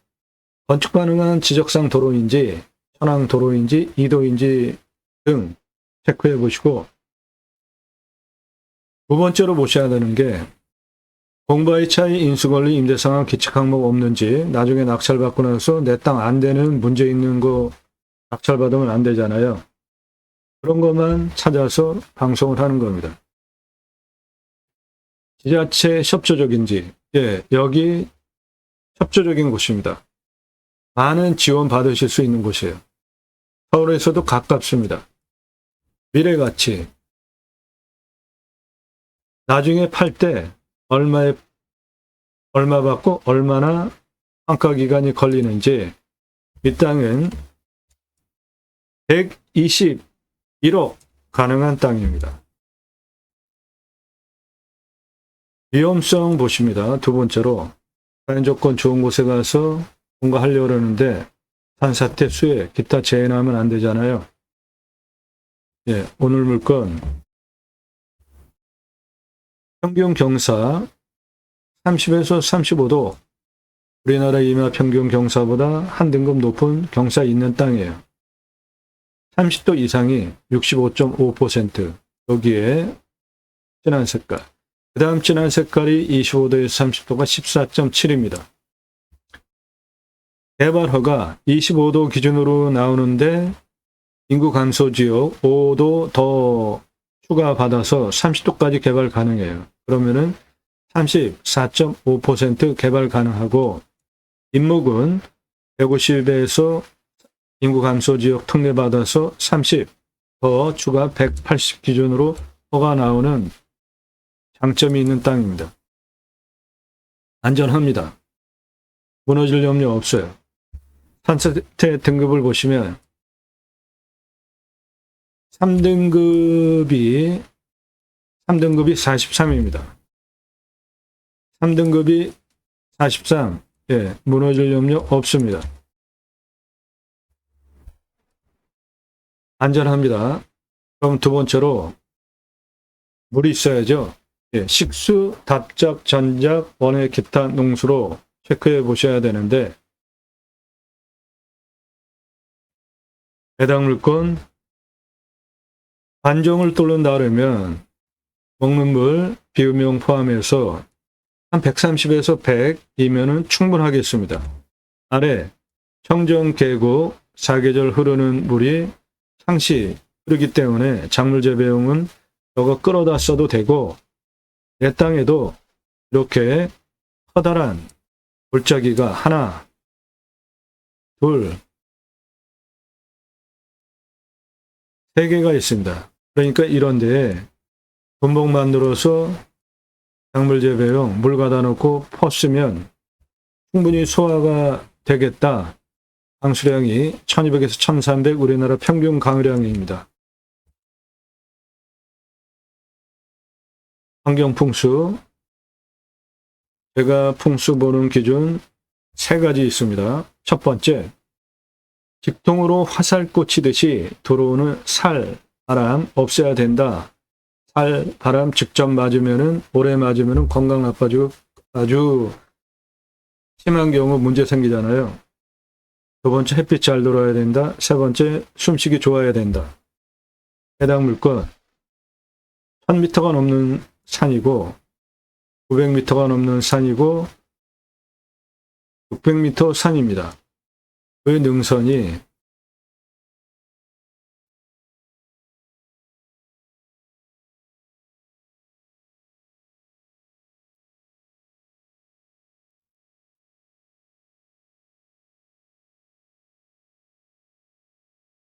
건축 가능한 지적상 도로인지 현황 도로인지 이도인지 등 체크해 보시고 두 번째로 보셔야 되는 게 공바의 차이, 인수권리, 임대상황, 기책 항목 없는지 나중에 낙찰받고 나서 내 땅 안 되는 문제 있는 거 낙찰받으면 안 되잖아요. 그런 것만 찾아서 방송을 하는 겁니다. 지자체 협조적인지, 여기 협조적인 곳입니다. 많은 지원 받으실 수 있는 곳이에요. 서울에서도 가깝습니다. 미래가치. 나중에 팔 때 얼마 받고 얼마나 환가 기간이 걸리는지 이 땅은 121억 가능한 땅입니다. 위험성 보십니다. 두 번째로 자연조건 좋은 곳에 가서 뭔가 하려고 그러는데 산사태, 수해, 기타 재해나면 안 되잖아요. 오늘 물건 평균 경사 30에서 35도 우리나라 임야 평균 경사보다 한 등급 높은 경사 있는 땅이에요. 30도 이상이 65.5%. 여기에 진한 색깔. 그 다음 진한 색깔이 25도에서 30도가 14.7입니다. 개발허가 25도 기준으로 나오는데 인구 감소 지역 5도 더 추가받아서 30도까지 개발 가능해요. 그러면은 34.5% 개발 가능하고 인목은 150에서 인구 감소 지역 특례받아서 30 더 추가 180 기준으로 허가 나오는 장점이 있는 땅입니다. 안전합니다. 무너질 염려 없어요. 산사태 등급을 보시면 3등급이 43입니다. 3등급이 43. 무너질 염려 없습니다. 안전합니다. 그럼 두 번째로 물이 있어야죠. 식수, 답작, 전작, 원해, 기타, 농수로 체크해 보셔야 되는데 해당 물건 관종을 뚫는다 그러면 먹는 물, 비음용 포함해서 한 130에서 100이면은 충분하겠습니다. 아래 청정 계곡 사계절 흐르는 물이 상시 흐르기 때문에 작물 재배용은 저거 끌어다 써도 되고, 내 땅에도 이렇게 커다란 골짜기가 하나, 둘, 세 개가 있습니다. 그러니까 이런 데에 분봉 만들어서 작물 재배용 물 가다 놓고 퍼쓰면 충분히 소화가 되겠다. 강수량이 1200에서 1300 우리나라 평균 강우량입니다. 환경풍수, 제가 풍수 보는 기준 세 가지 있습니다. 첫 번째, 직통으로 화살 꽂히듯이 들어오는 살, 바람 없애야 된다. 살, 바람 직접 맞으면은, 오래 맞으면은 건강 나빠지고 아주 심한 경우 문제 생기잖아요. 두 번째, 햇빛 잘 들어와야 된다. 세 번째, 숨쉬기 좋아야 된다. 해당 물건 1000m가 넘는 산이고 900m가 넘는 산이고 600m 산입니다. 그 능선이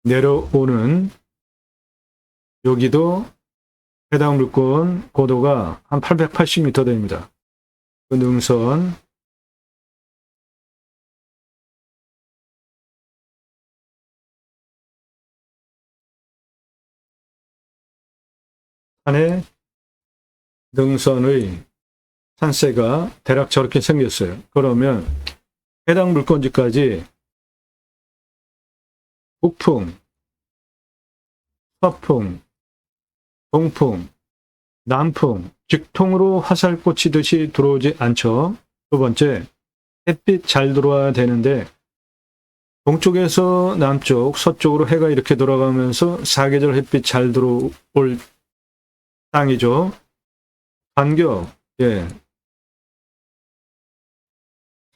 내려오는 여기도 해당 물건 고도가 한 880m 됩니다. 그 능선 산의 능선의 산세가 대략 저렇게 생겼어요. 그러면 해당 물건지까지 북풍, 서풍, 동풍, 남풍, 직통으로 화살 꽂히듯이 들어오지 않죠. 두 번째, 햇빛 잘 들어와야 되는데 동쪽에서 남쪽, 서쪽으로 해가 이렇게 돌아가면서 사계절 햇빛 잘 들어올 땅이죠. 간격,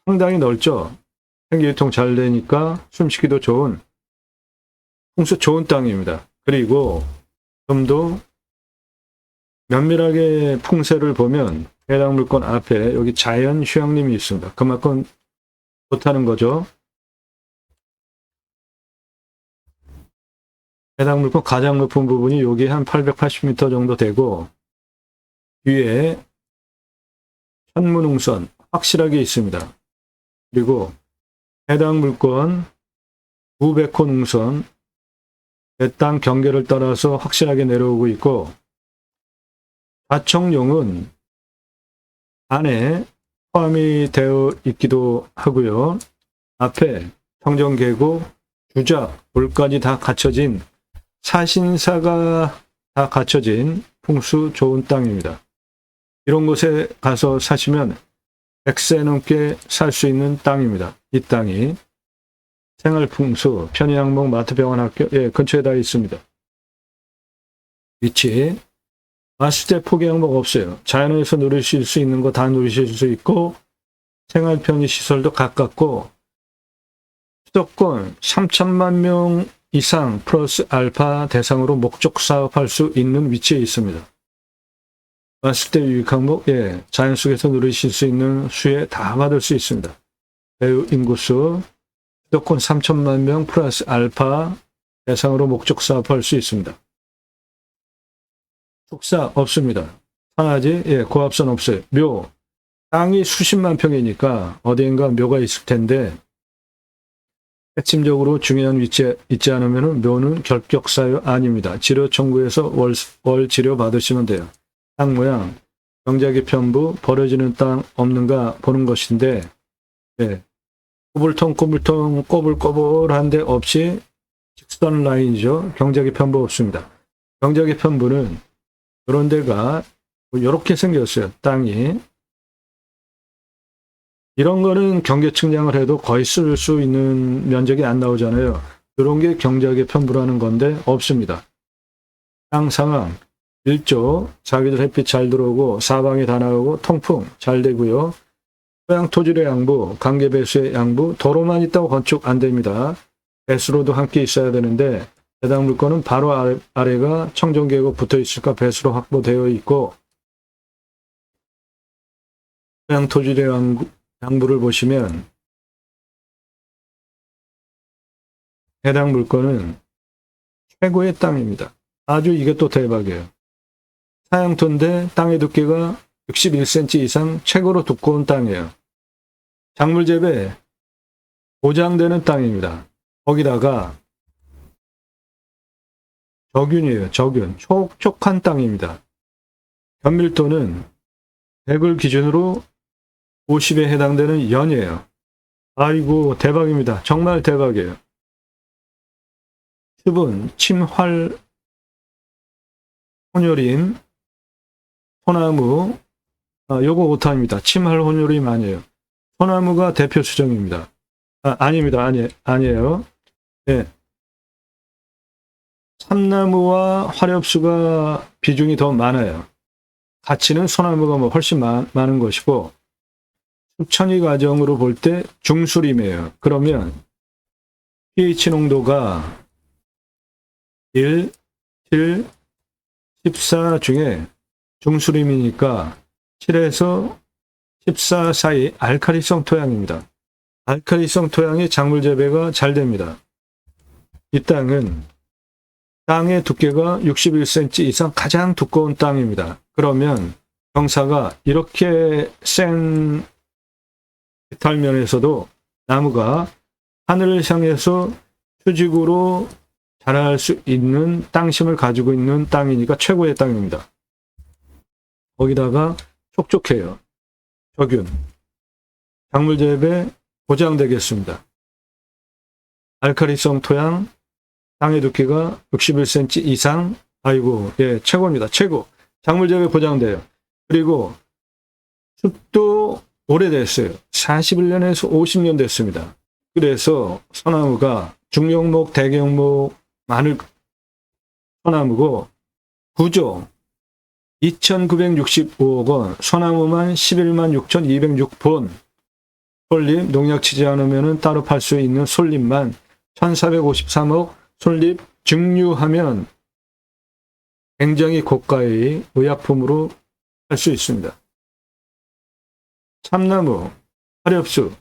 상당히 넓죠. 생기유통 잘 되니까 숨쉬기도 좋은 풍수 좋은 땅입니다. 그리고 좀 더 면밀하게 풍세를 보면 해당 물건 앞에 여기 자연 휴양림이 있습니다. 그만큼 좋다는 거죠. 해당 물건 가장 높은 부분이 여기 한 880m 정도 되고 위에 현무능선 확실하게 있습니다. 그리고 해당 물건 900호 능선 내 땅 경계를 따라서 확실하게 내려오고 있고 좌청룡은 안에 포함이 되어 있기도 하고요. 앞에 청정계곡, 주작, 물까지 다 갖춰진 사신사가 다 갖춰진 풍수 좋은 땅입니다. 이런 곳에 가서 사시면 100세 넘게 살 수 있는 땅입니다. 이 땅이 생활풍수, 편의항목, 마트병원, 학교 근처에 다 있습니다. 위치, 왔을 때 포기 항목 없어요. 자연에서 누리실 수 있는 거 다 누리실 수 있고 생활 편의 시설도 가깝고 수도권 3천만 명 이상 플러스 알파 대상으로 목적 사업할 수 있는 위치에 있습니다. 왔을 때 유익 항목, 자연 속에서 누리실 수 있는 수혜 다 받을 수 있습니다. 배우 인구수, 수도권 3천만 명 플러스 알파 대상으로 목적 사업할 수 있습니다. 축사 없습니다. 산하지, 고압선 없어요. 묘, 땅이 수십만 평이니까 어디인가 묘가 있을 텐데 핵심적으로 중요한 위치에 있지 않으면 묘는 결격사유 아닙니다. 치료 청구해서 월 치료 받으시면 돼요. 땅 모양, 경작의 편부, 버려지는 땅 없는가 보는 것인데 꼬불통 꼬불꼬불한 데 없이 직선 라인이죠. 경작의 편부 없습니다. 경작의 편부는 이런 데가 이렇게 생겼어요. 땅이. 이런 거는 경계 측량을 해도 거의 쓸 수 있는 면적이 안 나오잖아요. 이런 게 경작의 편부라는 건데 없습니다. 땅 상황, 일조, 자기들 햇빛 잘 들어오고 사방이 다 나오고 통풍 잘 되고요. 토양 토질의 양부, 관계 배수의 양부, 도로만 있다고 건축 안 됩니다. 배수로도 함께 있어야 되는데 해당 물건은 바로 아래가 청정계획 붙어 있을까 배수로 확보되어 있고, 토양 토지의 양부를 보시면 해당 물건은 최고의 땅입니다. 아주 이게 또 대박이에요. 사양토인데 땅의 두께가 61cm 이상 최고로 두꺼운 땅이에요. 작물재배 보장되는 땅입니다. 거기다가 저균이에요. 저균. 촉촉한 땅입니다. 견밀도는 100을 기준으로 50에 해당되는 연이에요. 아이고 대박입니다. 정말 대박이에요. 수분, 침활, 혼요림, 소나무, 요거 오탄입니다. 침활 혼요림 아니에요. 소나무가 대표 수정입니다. 아닙니다. 아니에요. 네. 참나무와 화렵수가 비중이 더 많아요. 가치는 소나무가 훨씬 많은 것이고, 습천이 과정으로 볼 때 중수림이에요. 그러면 pH 농도가 1, 7, 14 중에 중수림이니까 7에서 14 사이 알칼리성 토양입니다. 알칼리성 토양이 작물 재배가 잘 됩니다. 이 땅은 땅의 두께가 61cm 이상 가장 두꺼운 땅입니다. 그러면 경사가 이렇게 센 해탈면에서도 나무가 하늘을 향해서 수직으로 자랄 수 있는 땅심을 가지고 있는 땅이니까 최고의 땅입니다. 거기다가 촉촉해요. 저균. 작물 재배 보장되겠습니다. 알칼리성 토양, 땅의 두께가 61cm 이상, 아이고, 예, 최고입니다. 최고. 작물 재배 보장돼요. 그리고 숲도 오래됐어요. 41년에서 50년 됐습니다. 그래서 소나무가 중형목, 대형목, 마늘 소나무고 구조 2,965억 원, 소나무만 11만 6,206본, 솔잎, 농약 치지 않으면 따로 팔 수 있는 솔잎만 1,453억, 솔잎 증류하면 굉장히 고가의 의약품으로 할 수 있습니다. 참나무, 화렵수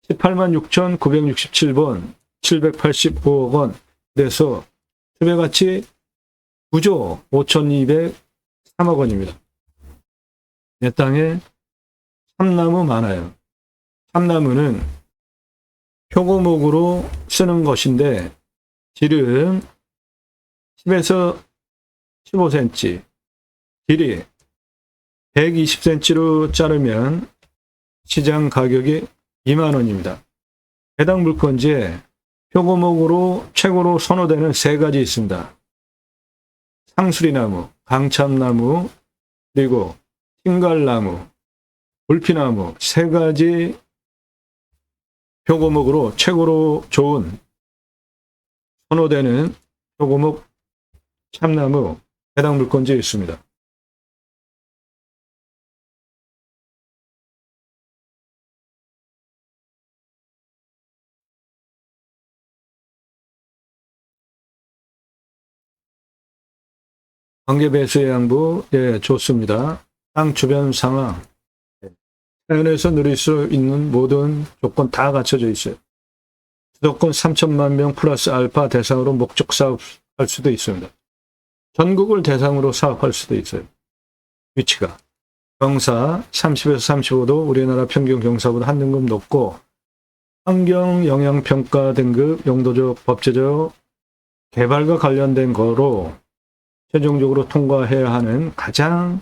18만 6,967번, 785억 원, 그래서 수배가치 9조 5,203억 원입니다. 내 땅에 참나무 많아요. 참나무는 표고목으로 쓰는 것인데 질은 10에서 15cm, 길이 120cm로 자르면 시장 가격이 2만 원입니다. 해당 물건지에 표고목으로 최고로 선호되는 세 가지 있습니다. 상수리나무, 강참나무, 그리고 흰갈나무, 불피나무 세 가지 표고목으로 최고로 좋은 선호되는 표고목 참나무 해당 물건지에 있습니다. 관계배수의 양부, 예, 좋습니다. 땅 주변 상황, 자연에서 누릴 수 있는 모든 조건 다 갖춰져 있어요. 수도권 3천만 명 플러스 알파 대상으로 목적 사업할 수도 있습니다. 전국을 대상으로 사업할 수도 있어요. 위치가 경사 30에서 35도, 우리나라 평균 경사보다 한 등급 높고, 환경영향평가 등급, 용도적, 법제적, 개발과 관련된 거로 최종적으로 통과해야 하는 가장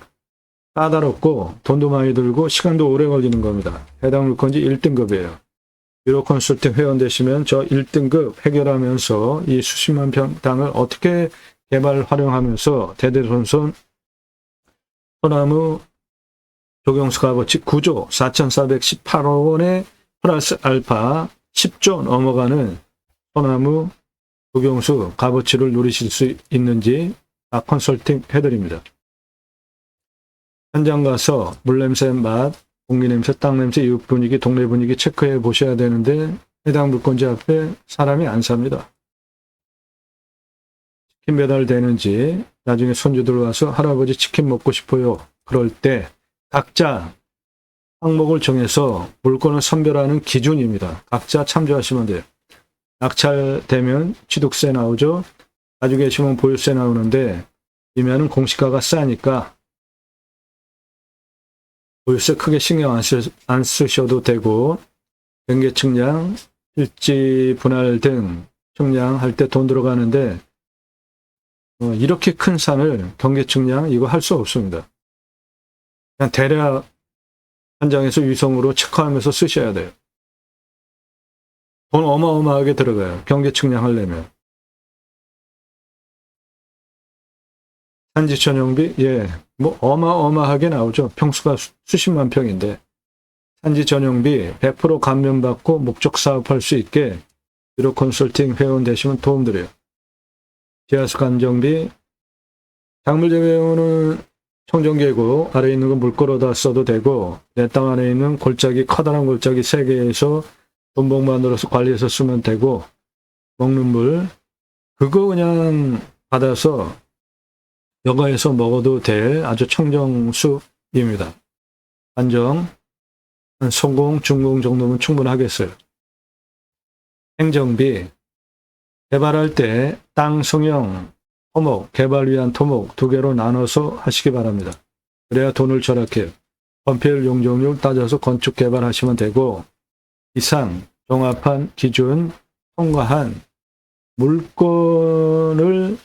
까다롭고 돈도 많이 들고 시간도 오래 걸리는 겁니다. 해당 물건지 1등급이에요. 유로 컨설팅 회원 되시면 저 1등급 해결하면서 이 수십만 평 땅을 어떻게 개발 활용하면서 대대손손 소나무 조경수 값어치 9조 4,418억 원에 플러스 알파 10조 넘어가는 소나무 조경수 값어치를 누리실 수 있는지 다 컨설팅 해드립니다. 현장 가서 물냄새, 맛, 공기냄새, 땅냄새, 이웃 분위기, 동네 분위기 체크해 보셔야 되는데 해당 물건지 앞에 사람이 안 삽니다. 치킨 배달되는지, 나중에 손주들 와서 할아버지 치킨 먹고 싶어요. 그럴 때 각자 항목을 정해서 물건을 선별하는 기준입니다. 각자 참조하시면 돼요. 낙찰되면 취득세 나오죠. 가지고 계시면 보유세 나오는데 이면은 공시가가 싸니까 보유세 크게 신경 안 쓰셔도 되고, 경계 측량, 일지 분할 등 측량할 때 돈 들어가는데 이렇게 큰 산을 경계 측량 이거 할 수 없습니다. 그냥 대략 한 장에서 위성으로 체크하면서 쓰셔야 돼요. 돈 어마어마하게 들어가요. 경계 측량하려면. 산지 전용비, 예, 뭐 어마어마하게 나오죠. 평수가 수십만 평인데. 산지 전용비 100% 감면받고 목적 사업할 수 있게 유로 컨설팅 회원 되시면 도움 드려요. 지하수 감정비, 작물재 회원은 청정계곡 아래에 있는 거 물 끌어다 써도 되고, 내 땅 안에 있는 골짜기, 커다란 골짜기 3개에서 돈봉 만들어서 관리해서 쓰면 되고, 먹는 물 그거 그냥 받아서 여가에서 먹어도 될 아주 청정수입니다. 안정 성공, 중공 정도면 충분하겠어요. 행정비, 개발할 때 땅 성형, 토목, 개발 위한 토목 2개로 나눠서 하시기 바랍니다. 그래야 돈을 절약해요. 건폐율, 용적률 따져서 건축 개발하시면 되고, 이상 종합한 기준 통과한 물건을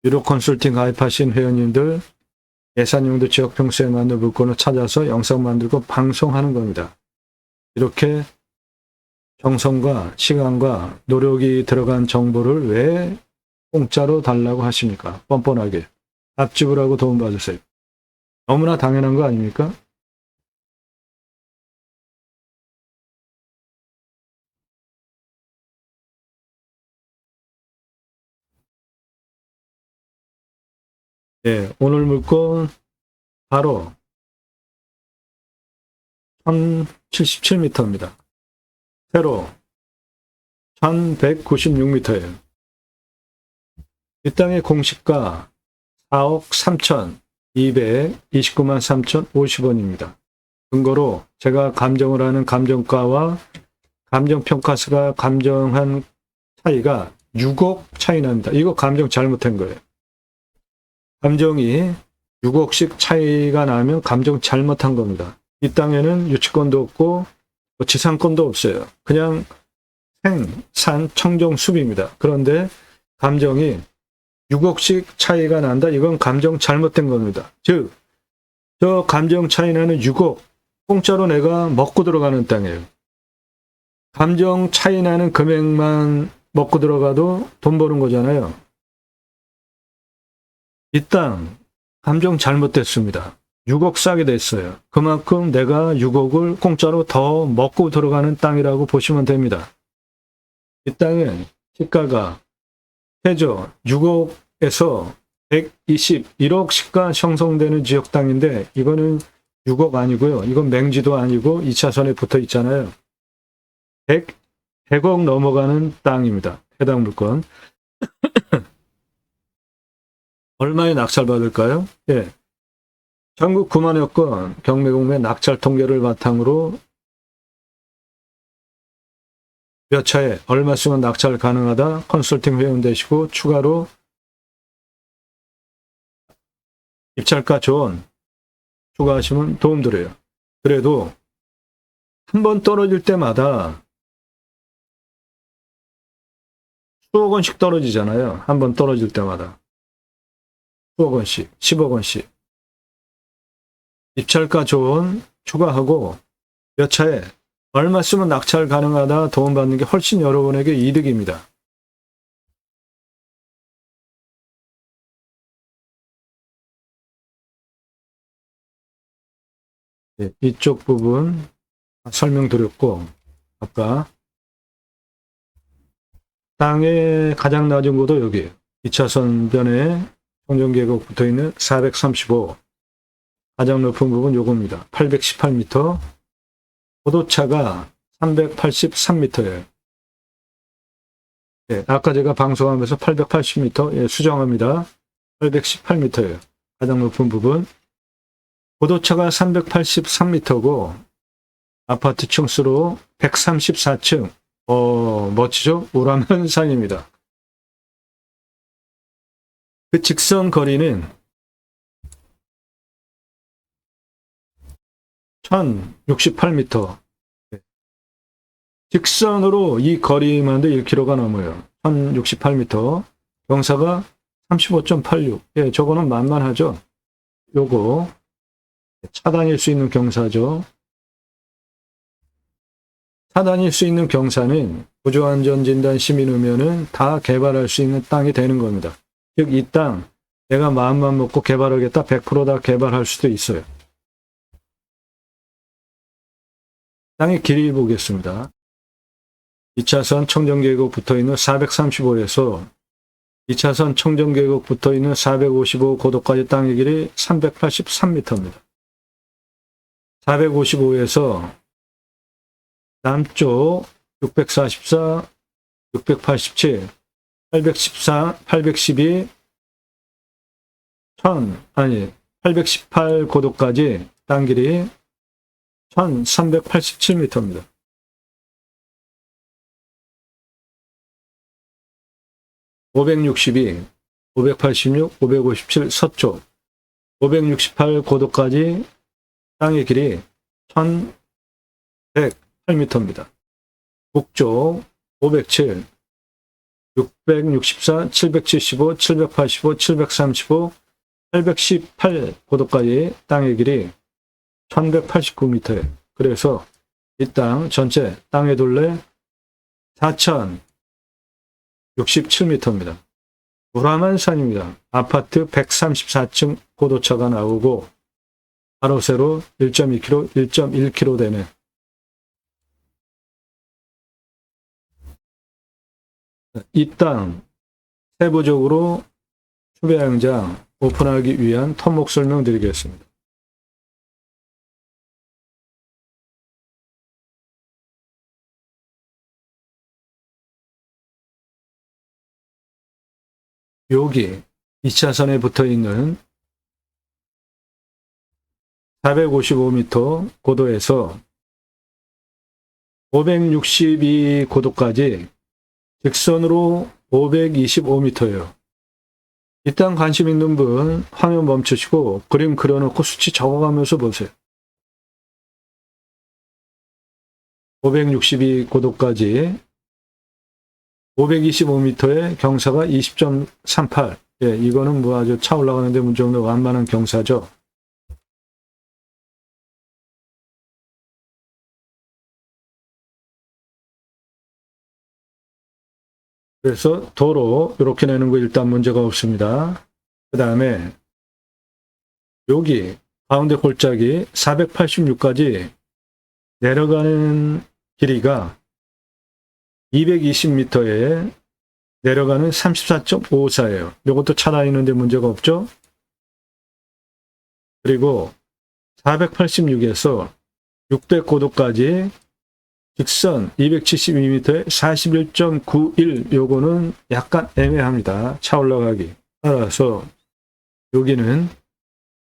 유로 컨설팅 가입하신 회원님들 예산용도 지역 평수에 맞는 물건을 찾아서 영상 만들고 방송하는 겁니다. 이렇게 정성과 시간과 노력이 들어간 정보를 왜 공짜로 달라고 하십니까? 뻔뻔하게. 답 지불하고 도움 받으세요. 너무나 당연한 거 아닙니까? 네, 오늘 물건 바로 1077m입니다. 세로 1196m예요. 이 땅의 공시가 4억 3,229만 3,050원입니다. 근거로 제가 감정을 하는 감정가와 감정평가서가 감정한 차이가 6억 차이 납니다. 이거 감정 잘못한 거예요. 감정이 6억씩 차이가 나면 감정 잘못한 겁니다. 이 땅에는 유치권도 없고 지상권도 없어요. 그냥 생산 청정수비입니다. 그런데 감정이 6억씩 차이가 난다. 이건 감정 잘못된 겁니다. 즉, 저 감정 차이 나는 6억 공짜로 내가 먹고 들어가는 땅이에요. 감정 차이 나는 금액만 먹고 들어가도 돈 버는 거잖아요. 이 땅 감정 잘못됐습니다. 6억 싸게 됐어요. 그만큼 내가 6억을 공짜로 더 먹고 들어가는 땅이라고 보시면 됩니다. 이 땅은 시가가 최저 6억에서 121억 시가 형성되는 지역 땅인데 이거는 6억 아니고요. 이건 맹지도 아니고 2차선에 붙어 있잖아요. 100억 넘어가는 땅입니다. 해당 물건. 얼마에 낙찰받을까요? 예. 전국 9만여 건 경매공매 낙찰 통계를 바탕으로 몇 차에 얼마 쓰면 낙찰 가능하다 컨설팅 회원 되시고 추가로 입찰가 조언 추가하시면 도움 드려요. 그래도 한 번 떨어질 때마다 수억 원씩 떨어지잖아요. 한 번 떨어질 때마다. 수억 원씩, 10억 원씩. 입찰가 조언 추가하고 몇 차에 얼마 쓰면 낙찰 가능하다 도움받는 게 훨씬 여러분에게 이득입니다. 네, 이쪽 부분 설명드렸고 아까 땅의 가장 낮은 곳도 여기에요. 2차선 변에 청정계곡 붙어있는 435 가장 높은 부분 요겁니다. 818m 고도차가 383m예요. 예, 아까 제가 방송하면서 880m, 예, 수정합니다. 818m예요. 가장 높은 부분. 고도차가 383m고, 아파트 층수로 134층. 멋지죠? 우람한 산입니다. 그 직선 거리는 1068m. 직선으로 이 거리만도 1km가 넘어요. 1068m. 경사가 35.86. 예, 저거는 만만하죠. 요거 차단일 수 있는 경사죠. 차단일 수 있는 경사는 구조안전진단 시민이면은 다 개발할 수 있는 땅이 되는 겁니다. 즉, 이 땅 내가 마음만 먹고 개발하겠다 100% 다 개발할 수도 있어요. 땅의 길이 보겠습니다. 2차선 청정계곡 붙어있는 435에서 2차선 청정계곡 붙어있는 455 고도까지 땅의 길이 383m입니다. 455에서 남쪽 644, 687, 814, 812, 818 고도까지 땅 길이 1387m입니다. (562) 586, 557 서쪽 568 고도까지 땅의 길이 1108m입니다. 북쪽 507, 664, 775, 785, 735, 818 고도까지 땅의 길이 1189m예요. 그래서 이 땅 전체 땅의 둘레 4067m입니다. 우람한 산입니다. 아파트 134층 고도차가 나오고 바로 세로 1.2km, 1.1km 되네. 이 땅 세부적으로 추배양장 오픈하기 위한 토목 설명드리겠습니다. 여기 2차선에 붙어있는 455m 고도에서 562 고도까지 직선으로 525m예요. 이 땅 관심 있는 분 화면 멈추시고 그림 그려놓고 수치 적어가면서 보세요. 562 고도까지 525m의 경사가 20.38. 예, 이거는 뭐 아주 차 올라가는데 문제 없는 완만한 경사죠. 그래서 도로 이렇게 내는 거 일단 문제가 없습니다. 그 다음에 여기 가운데 골짜기 486까지 내려가는 길이가 220m에 내려가는 34.54예요. 이것도 차 다니는데 문제가 없죠. 그리고 486에서 600 고도까지 직선 272m에 41.91 요거는 약간 애매합니다. 차 올라가기. 따라서 여기는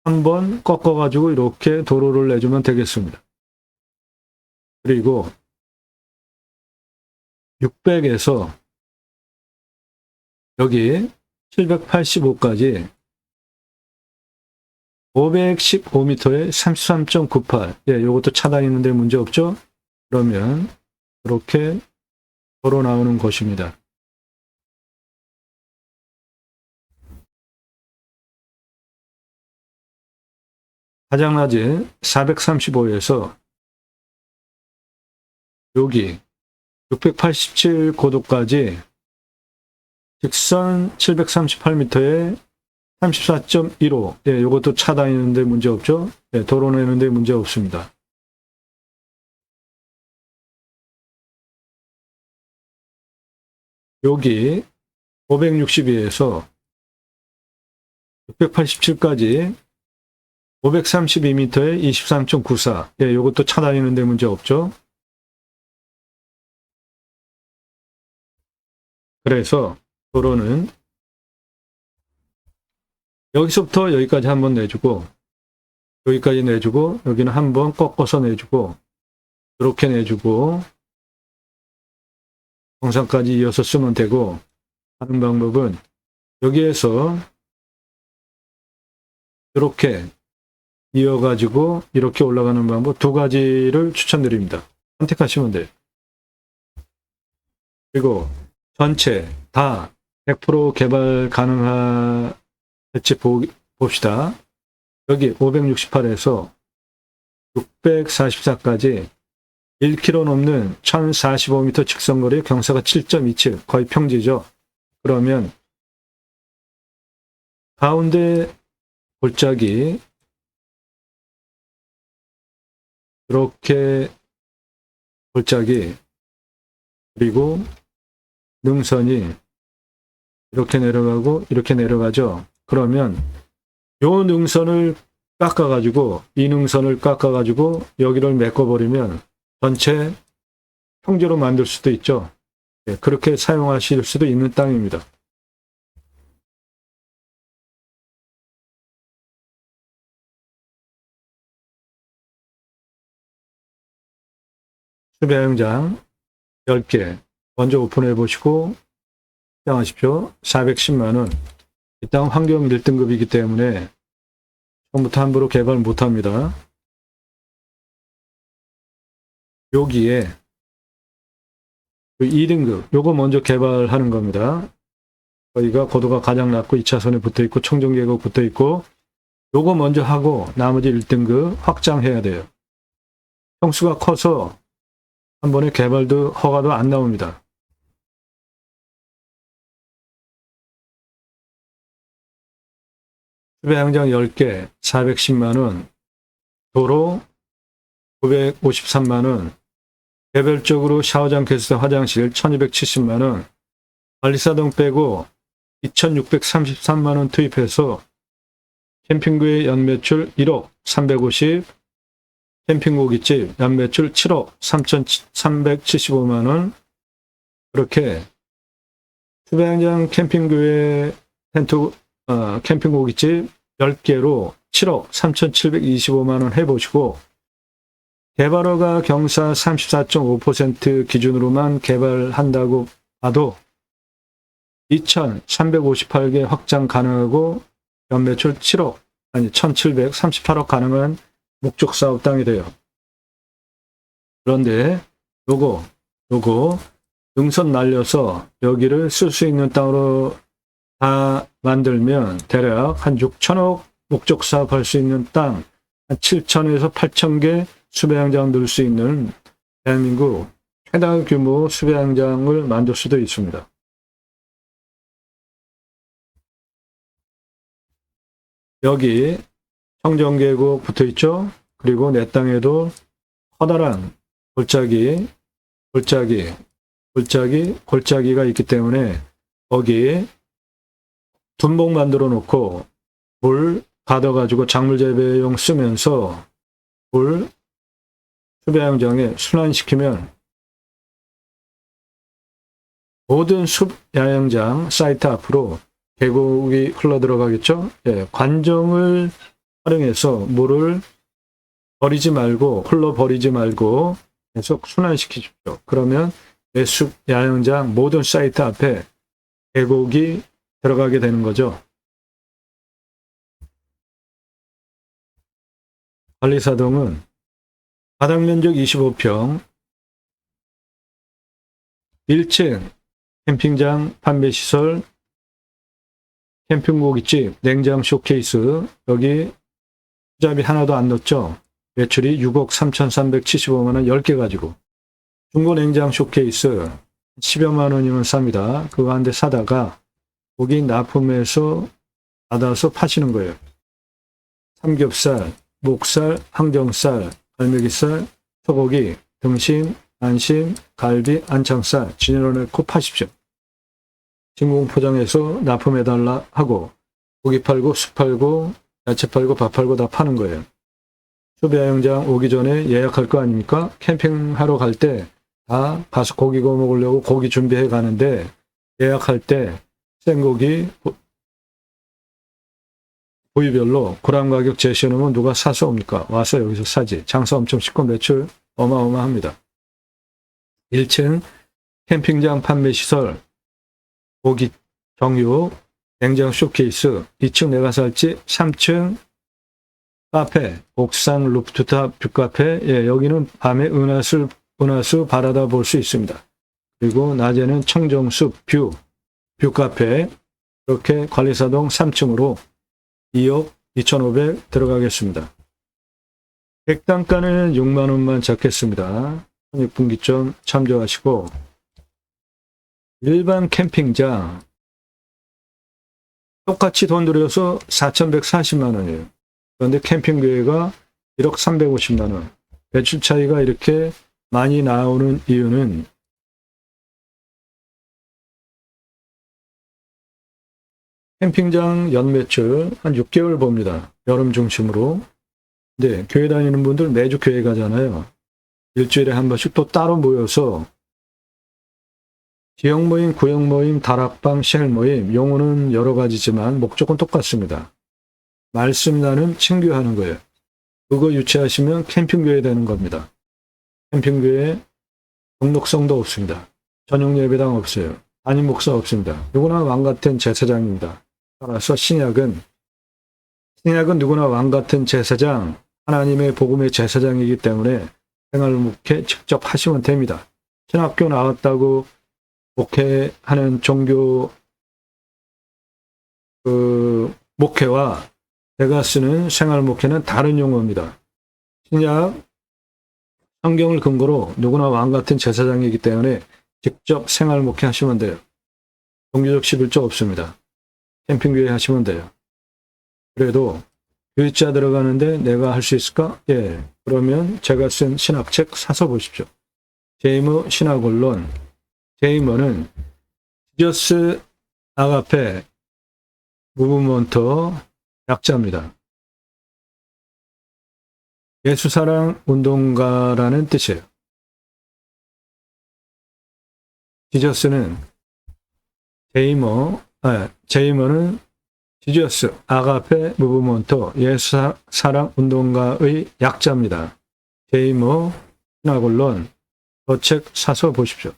한번 꺾어가지고 이렇게 도로를 내주면 되겠습니다. 그리고 600에서 여기 785까지 515m에 33.98. 예, 요것도 차 다니는데 문제 없죠? 그러면 이렇게 도로 나오는 것입니다. 가장 낮은 435에서 여기 687 고도까지 직선 738m에 34.15. 예, 이것도 차 다니는데 문제 없죠? 예, 도로 내는데 문제 없습니다. 여기 562에서 687까지 532m에 23.94. 예, 이것도 차 다니는데 문제 없죠? 그래서 도로는 여기서부터 여기까지 한번 내주고, 여기까지 내주고, 여기는 한번 꺾어서 내주고, 이렇게 내주고, 정상까지 이어서 쓰면 되고, 하는 방법은 여기에서 이렇게 이어가지고 이렇게 올라가는 방법 두 가지를 추천드립니다. 선택하시면 돼요. 그리고 전체 다 100% 개발 가능할지 봅시다. 여기 568에서 644까지 1km 넘는 1045m 직선거리 경사가 7.27 거의 평지죠. 그러면 가운데 골짜기 이렇게 골짜기 그리고 능선이 이렇게 내려가고 이렇게 내려가죠. 그러면 요 능선을 깎아가지고 이 능선을 깎아가지고 여기를 메꿔버리면 전체 평지로 만들 수도 있죠. 그렇게 사용하실 수도 있는 땅입니다. 수배영장 10개 먼저 오픈해 보시고 시작하십시오. 410만원. 이 땅 환경 1등급이기 때문에 처음부터 함부로 개발 못합니다. 여기에 2등급 요거 먼저 개발하는 겁니다. 여기가 고도가 가장 낮고 2차선에 붙어있고 청정계곡 붙어있고 요거 먼저 하고 나머지 1등급 확장해야 돼요. 평수가 커서 한 번에 개발도 허가도 안 나옵니다. 수배양장 10개 410만원, 도로 953만원, 개별적으로 샤워장, 개수대, 화장실 1270만원, 관리사동 빼고 2633만원 투입해서 캠핑구의 연매출 1억 350, 캠핑고깃집 연매출 7억 3375만원, 그렇게 수배양장 캠핑구의 캠핑고깃집 10개로 7억 3725만원 해보시고, 개발허가 경사 34.5% 기준으로만 개발한다고 봐도 2358개 확장 가능하고 연매출 1738억 가능한 목적사업 땅이 돼요. 그런데 요거 능선 날려서 여기를 쓸 수 있는 땅으로 다 만들면 대략 한 6천억 목적사업 할 수 있는 땅, 한 7천에서 8천 개 수배양장 넣을 수 있는 대한민국 최다 규모 수배양장을 만들 수도 있습니다. 여기 청정계곡 붙어 있죠. 그리고 내 땅에도 커다란 골짜기가 있기 때문에 거기 둔목 만들어 놓고 물 가둬가지고 작물 재배용 쓰면서 물 수배양장에 순환시키면 모든 숲야영장 사이트 앞으로 계곡이 흘러 들어가겠죠. 예, 관정을 활용해서 물을 흘러 버리지 말고 계속 순환시키십시오. 그러면 내 숲야영장 모든 사이트 앞에 계곡이 들어가게 되는 거죠. 관리사동은 바닥면적 25평, 1층 캠핑장 판매시설, 캠핑고깃집, 냉장 쇼케이스, 여기 투자비 하나도 안 넣었죠. 매출이 6억 3,375만원 10개 가지고, 중고 냉장 쇼케이스 10여만 원이면 쌉니다. 그거 한 대 사다가 고기 납품해서 받아서 파시는 거예요. 삼겹살, 목살, 항정살, 갈매기살, 소고기, 등심, 안심, 갈비, 안창살 진열을 넣고 파십시오. 진공 포장해서 납품해달라 하고 고기 팔고 술 팔고 야채 팔고 밥 팔고 다 파는 거예요. 수배야영장 오기 전에 예약할 거 아닙니까? 캠핑하러 갈 때 다 가서 고기 구워 먹으려고 고기 준비해 가는데 예약할 때 생고기 부위별로 그램 가격 제시해놓으면 누가 사서 옵니까? 와서 여기서 사지. 장사 엄청 쉽고 매출 어마어마합니다. 1층 캠핑장 판매시설, 고기 정육, 냉장 쇼케이스, 2층 내가 살집, 3층 카페, 옥상 루프탑 뷰카페, 예, 여기는 밤에 은하수 바라다 볼 수 있습니다. 그리고 낮에는 청정숲 뷰카페, 이렇게 관리사동 3층으로 2억 2,500 들어가겠습니다. 객단가는 6만 원만 잡겠습니다. 6분기점 참조하시고, 일반 캠핑장 똑같이 돈 들여서 4,140만 원이에요. 그런데 캠핑계획가 1억 350만 원. 매출 차이가 이렇게 많이 나오는 이유는 캠핑장 연매출 한 6개월 봅니다. 여름 중심으로. 근데 교회 다니는 분들 매주 교회 가잖아요. 일주일에 한 번씩 또 따로 모여서 지역 모임, 구역 모임, 다락방, 쉘 모임, 용어는 여러 가지지만 목적은 똑같습니다. 말씀 나눔, 친교하는 거예요. 그거 유치하시면 캠핑교회 되는 겁니다. 캠핑교회 등록성도 없습니다. 전용 예배당 없어요. 담임 목사 없습니다. 누구나 왕 같은 제사장입니다. 따라서 신약은 누구나 왕 같은 제사장, 하나님의 복음의 제사장이기 때문에 생활 목회 직접 하시면 됩니다. 신학교 나왔다고 목회하는 종교 목회와 제가 쓰는 생활 목회는 다른 용어입니다. 신약 성경을 근거로 누구나 왕 같은 제사장이기 때문에 직접 생활 목회 하시면 돼요. 종교적 11조 없습니다. 캠핑교회 하시면 돼요. 그래도 교육자 들어가는데 내가 할 수 있을까? 예. 그러면 제가 쓴 신학책 사서 보십시오. 제이머 신학원론. 제이머는 지저스 아가페 무브먼터 약자입니다. 예수사랑 운동가라는 뜻이에요. 지저스는 제이머는 지저스 아가페 무브먼터 예수사랑 운동가의 약자입니다. 제이머 신학원론 그 책 사서 보십시오.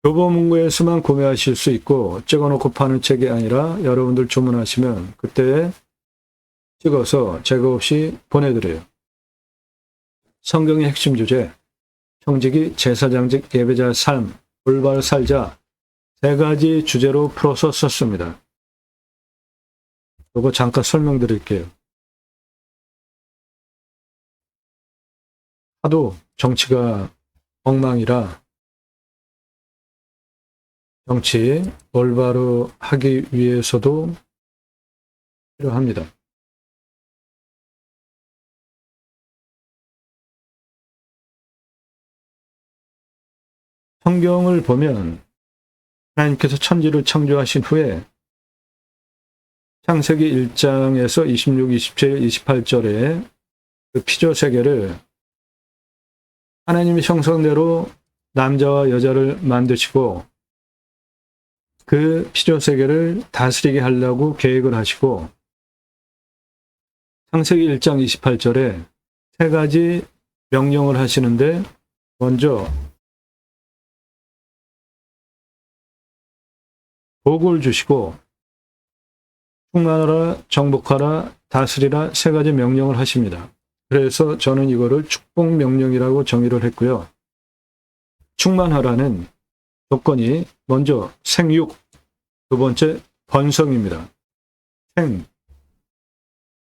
교보문고에서만 구매하실 수 있고 찍어놓고 파는 책이 아니라 여러분들 주문하시면 그때 찍어서 제거 없이 보내드려요. 성경의 핵심 주제, 형직이 제사장직 예배자의 삶, 올바로 살자 3가지 주제로 풀어서 썼습니다. 이거 잠깐 설명드릴게요. 하도 정치가 엉망이라 정치 올바로 하기 위해서도 필요합니다. 성경을 보면 하나님께서 천지를 창조하신 후에 창세기 1장에서 26, 27, 28절에 그 피조 세계를 하나님의 형상대로 남자와 여자를 만드시고 그 피조 세계를 다스리게 하려고 계획을 하시고 창세기 1장 28절에 3가지 명령을 하시는데 먼저 복을 주시고 충만하라, 정복하라, 다스리라 3가지 명령을 하십니다. 그래서 저는 이거를 축복 명령이라고 정의를 했고요. 충만하라는 조건이 먼저 생육, 두 번째 번성입니다.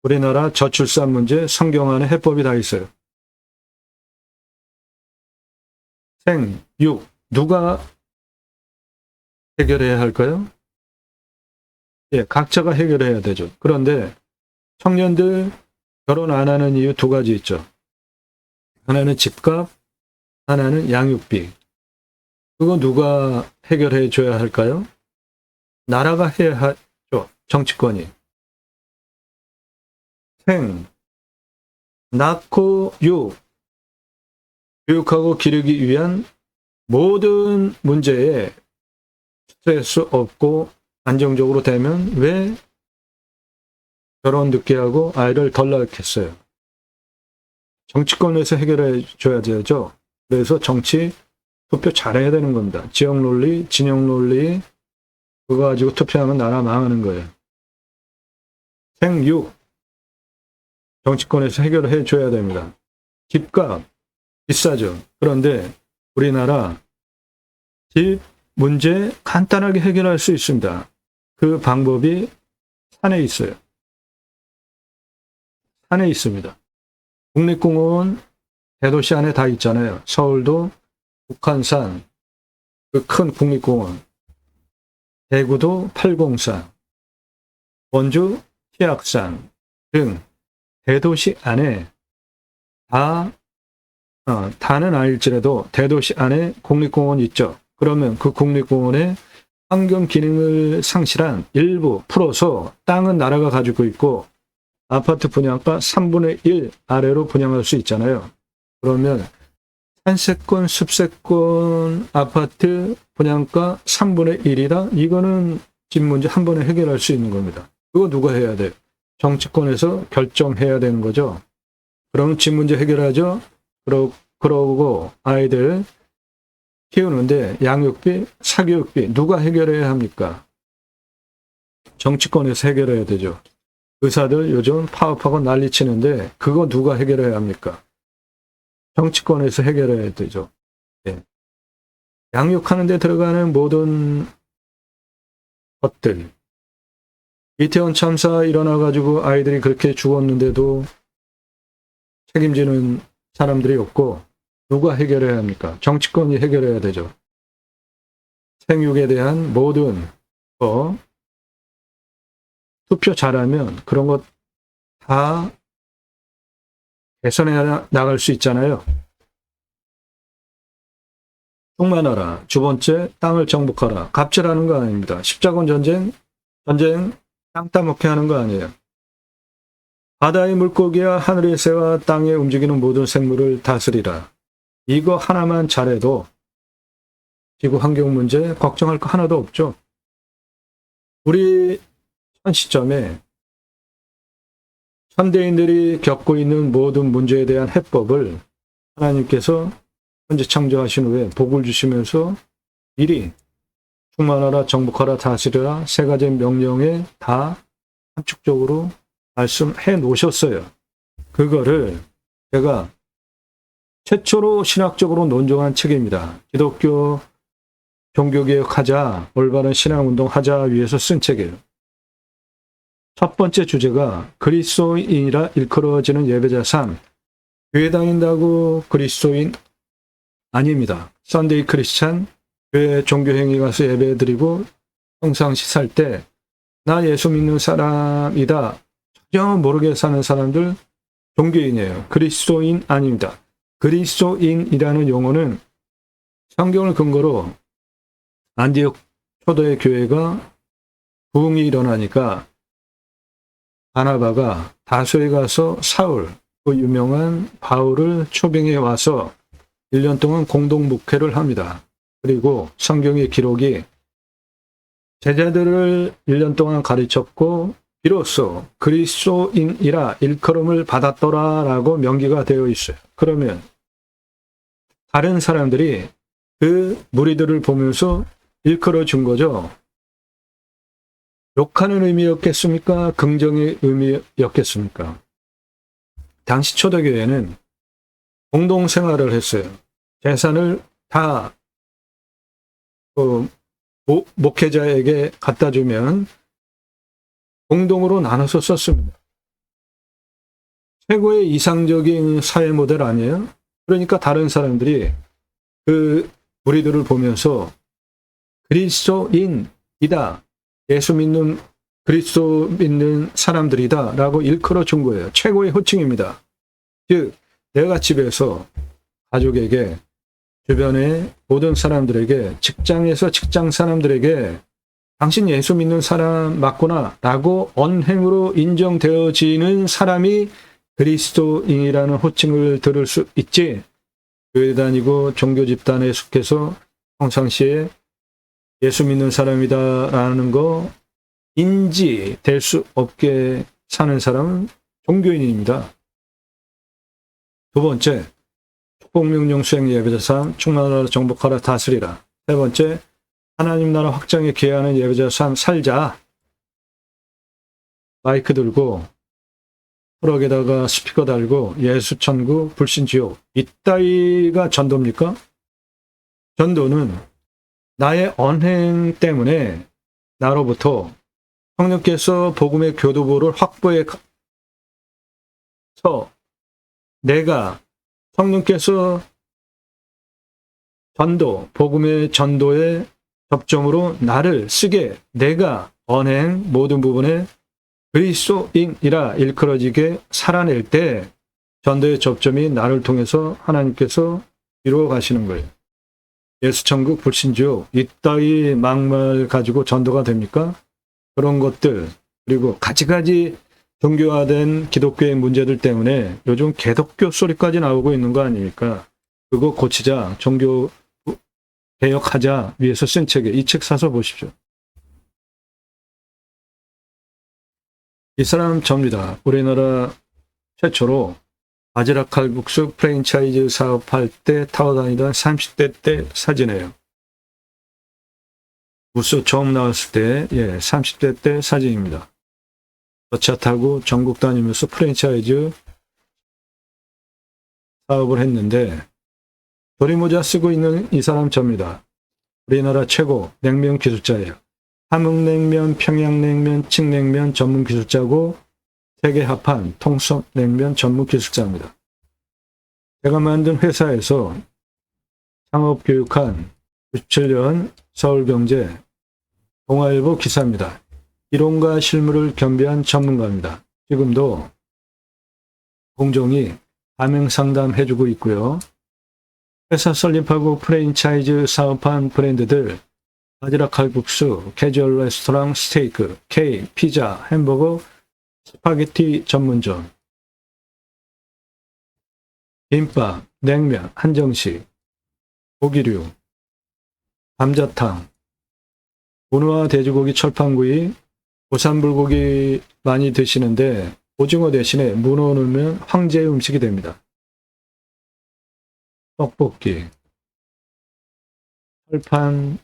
우리나라 저출산 문제 성경 안에 해법이 다 있어요. 생육, 누가 해결해야 할까요? 예, 각자가 해결해야 되죠. 그런데 청년들 결혼 안 하는 이유 2가지 있죠. 하나는 집값, 하나는 양육비. 그거 누가 해결해 줘야 할까요? 나라가 해야 하죠. 정치권이. 낳고 육. 교육하고 기르기 위한 모든 문제에 스트레스 없고 안정적으로 되면 왜 결혼 늦게 하고 아이를 덜 낳겠어요? 정치권에서 해결해 줘야 되죠. 그래서 정치 투표 잘해야 되는 겁니다. 지역 논리, 진영 논리 그거 가지고 투표하면 나라 망하는 거예요. 생육 정치권에서 해결해 줘야 됩니다. 집값 비싸죠. 그런데 우리나라 집 문제 간단하게 해결할 수 있습니다. 그 방법이 산에 있어요. 산에 있습니다. 국립공원 대도시 안에 다 있잖아요. 서울도 북한산, 그 큰 국립공원, 대구도 팔공산, 원주 티악산 등 대도시 안에 다는 아닐지라도 대도시 안에 국립공원이 있죠. 그러면 그 국립공원에 환경 기능을 상실한 일부 풀어서 땅은 나라가 가지고 있고 아파트 분양가 3분의 1 아래로 분양할 수 있잖아요. 그러면 산세권, 습세권 아파트 분양가 3분의 1이다? 이거는 집 문제 한 번에 해결할 수 있는 겁니다. 그거 누가 해야 돼요? 정치권에서 결정해야 되는 거죠. 그러면 집 문제 해결하죠? 그러고 아이들 키우는데 양육비, 사교육비 누가 해결해야 합니까? 정치권에서 해결해야 되죠. 의사들 요즘 파업하고 난리 치는데 그거 누가 해결해야 합니까? 정치권에서 해결해야 되죠. 네. 양육하는 데 들어가는 모든 것들. 이태원 참사 일어나가지고 아이들이 그렇게 죽었는데도 책임지는 사람들이 없고 누가 해결해야 합니까? 정치권이 해결해야 되죠. 생육에 대한 모든 거 투표 잘하면 그런 것 다 개선해 나갈 수 있잖아요. 충만하라. 두 번째, 땅을 정복하라. 갑질하는 거 아닙니다. 십자군 전쟁 땅 따먹게 하는 거 아니에요. 바다의 물고기와 하늘의 새와 땅에 움직이는 모든 생물을 다스리라. 이거 하나만 잘해도 지구 환경 문제 걱정할 거 하나도 없죠. 우리 현 시점에 현대인들이 겪고 있는 모든 문제에 대한 해법을 하나님께서 현재 창조하신 후에 복을 주시면서 미리 충만하라, 정복하라, 다스리라 세 가지 명령에 다 함축적으로 말씀해 놓으셨어요. 그거를 제가 최초로 신학적으로 논정한 책입니다. 기독교 종교개혁하자, 올바른 신앙운동하자 위해서 쓴 책이에요. 첫 번째 주제가 그리스도인이라 일컬어지는 예배자 삶. 교회 다닌다고 그리스도인 아닙니다. 썬데이 크리스찬, 교회 종교행위 가서 예배 드리고 평상시 살 때 나 예수 믿는 사람이다. 전혀 모르게 사는 사람들 종교인이에요. 그리스도인 아닙니다. 그리스도인이라는 용어는 성경을 근거로 안디옥 초대의 교회가 부흥이 일어나니까 바나바가 다소에 가서 사울, 그 유명한 바울을 초빙해 와서 1년 동안 공동 목회를 합니다. 그리고 성경의 기록이 제자들을 1년 동안 가르쳤고 비로소 그리스도인이라 일컬음을 받았더라라고 명기가 되어 있어요. 그러면 다른 사람들이 그 무리들을 보면서 일컬어 준 거죠. 욕하는 의미였겠습니까? 긍정의 의미였겠습니까? 당시 초대교회는 공동생활을 했어요. 재산을 다 목회자에게 갖다 주면 공동으로 나눠서 썼습니다. 최고의 이상적인 사회 모델 아니에요? 그러니까 다른 사람들이 그 무리들을 보면서 그리스도인이다. 예수 믿는 그리스도 믿는 사람들이다 라고 일컬어 준 거예요. 최고의 호칭입니다. 즉 내가 집에서 가족에게 주변의 모든 사람들에게 직장에서 직장 사람들에게 당신 예수 믿는 사람 맞구나 라고 언행으로 인정되어지는 사람이 그리스도인이라는 호칭을 들을 수 있지. 교회 다니고 종교 집단에 속해서 평상시에 예수 믿는 사람이다라는 거 인지될 수 없게 사는 사람은 종교인입니다. 두 번째, 축복명령 수행 예배자 삶, 충만하라 정복하라 다스리라. 세 번째, 하나님 나라 확장에 기여하는 예배자 삶 살자. 마이크 들고 트럭에다가 스피커 달고 예수 천국 불신 지옥 이따위가 전도입니까? 전도는 나의 언행 때문에 나로부터 성령께서 복음의 교도보를 확보해서 내가 성령께서 전도, 복음의 전도의 접점으로 나를 쓰게 내가 언행 모든 부분에 그리스도인이라 일컬어지게 살아낼 때 전도의 접점이 나를 통해서 하나님께서 이루어 가시는 거예요. 예수천국 불신지옥 이따위 막말 가지고 전도가 됩니까? 그런 것들 그리고 가지가지 종교화된 기독교의 문제들 때문에 요즘 개독교 소리까지 나오고 있는 거 아닙니까? 그거 고치자, 종교 개혁하자 위해서 쓴 책에 이 책 사서 보십시오. 이 사람 접니다. 우리나라 최초로 바지락 칼국수 프랜차이즈 사업할 때 타고 다니던 30대 때 사진이에요. 부스 처음 나왔을 때 30대 때 사진입니다. 차 타고 전국 다니면서 프랜차이즈 사업을 했는데 도리모자 쓰고 있는 이 사람 접니다. 우리나라 최고 냉면 기술자예요. 함흥냉면, 평양냉면, 칡냉면 전문 기술자고 세계 합한 통섭냉면 전문 기술자입니다. 제가 만든 회사에서 창업교육한 97년 서울경제 동아일보 기사입니다. 이론과 실무를 겸비한 전문가입니다. 지금도 공정히 가맹 상담해주고 있고요. 회사 설립하고 프랜차이즈 사업한 브랜드들 바지락 칼국수, 캐주얼 레스토랑, 스테이크, 케이크, 피자, 햄버거, 스파게티 전문점, 김밥, 냉면, 한정식, 고기류, 감자탕, 문어와 돼지고기, 철판구이, 보쌈불고기 많이 드시는데 오징어 대신에 문어 넣으면 황제의 음식이 됩니다. 떡볶이, 철판,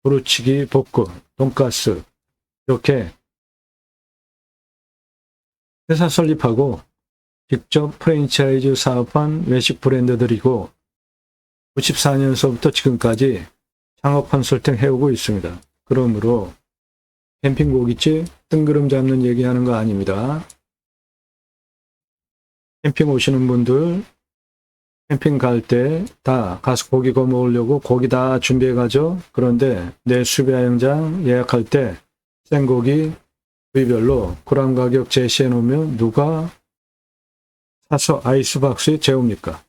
부르치기, 볶음, 돈가스 이렇게 회사 설립하고 직접 프랜차이즈 사업한 외식 브랜드들이고 94년서부터 지금까지 창업 컨설팅 해오고 있습니다. 그러므로 캠핑 고깃집 뜬구름 잡는 얘기하는 거 아닙니다. 캠핑 오시는 분들 캠핑 갈 때 다 가서 고기 구워 먹으려고 고기 다 준비해 가죠. 그런데 내 수배양장 예약할 때 생고기 부위별로 그램 가격 제시해 놓으면 누가 사서 아이스박스에 재웁니까?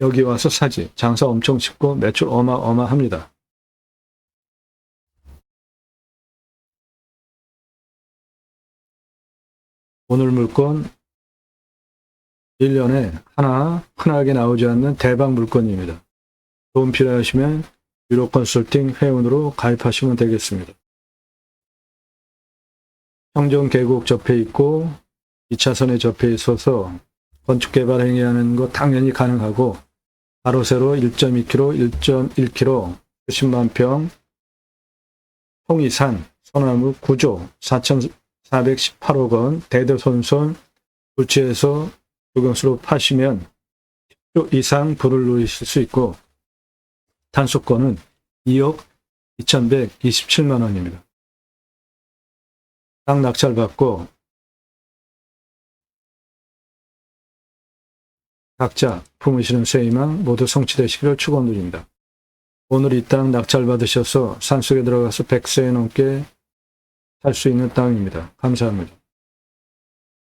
여기 와서 사지. 장사 엄청 쉽고 매출 어마어마합니다. 오늘 물건 1년에 하나 흔하게 나오지 않는 대박 물건입니다. 도움 필요하시면 유로 컨설팅 회원으로 가입하시면 되겠습니다. 청정 계곡 접해 있고 2차선에 접해 있어서 건축개발 행위하는 거 당연히 가능하고 바로 세로 1.2km, 1.1km, 90만 평, 통이산, 소나무 9조, 4,418억 원, 대대손손 부채에서 주경수로 파시면 10조 이상 불을 누리실 수 있고 단속권은 2억 2,127만 원입니다. 땅 낙찰받고 각자 품으시는 쇠희망 모두 성취되시기를 축원드립니다. 오늘 이 땅 낙찰받으셔서 산속에 들어가서 100세 넘게 살 수 있는 땅입니다. 감사합니다.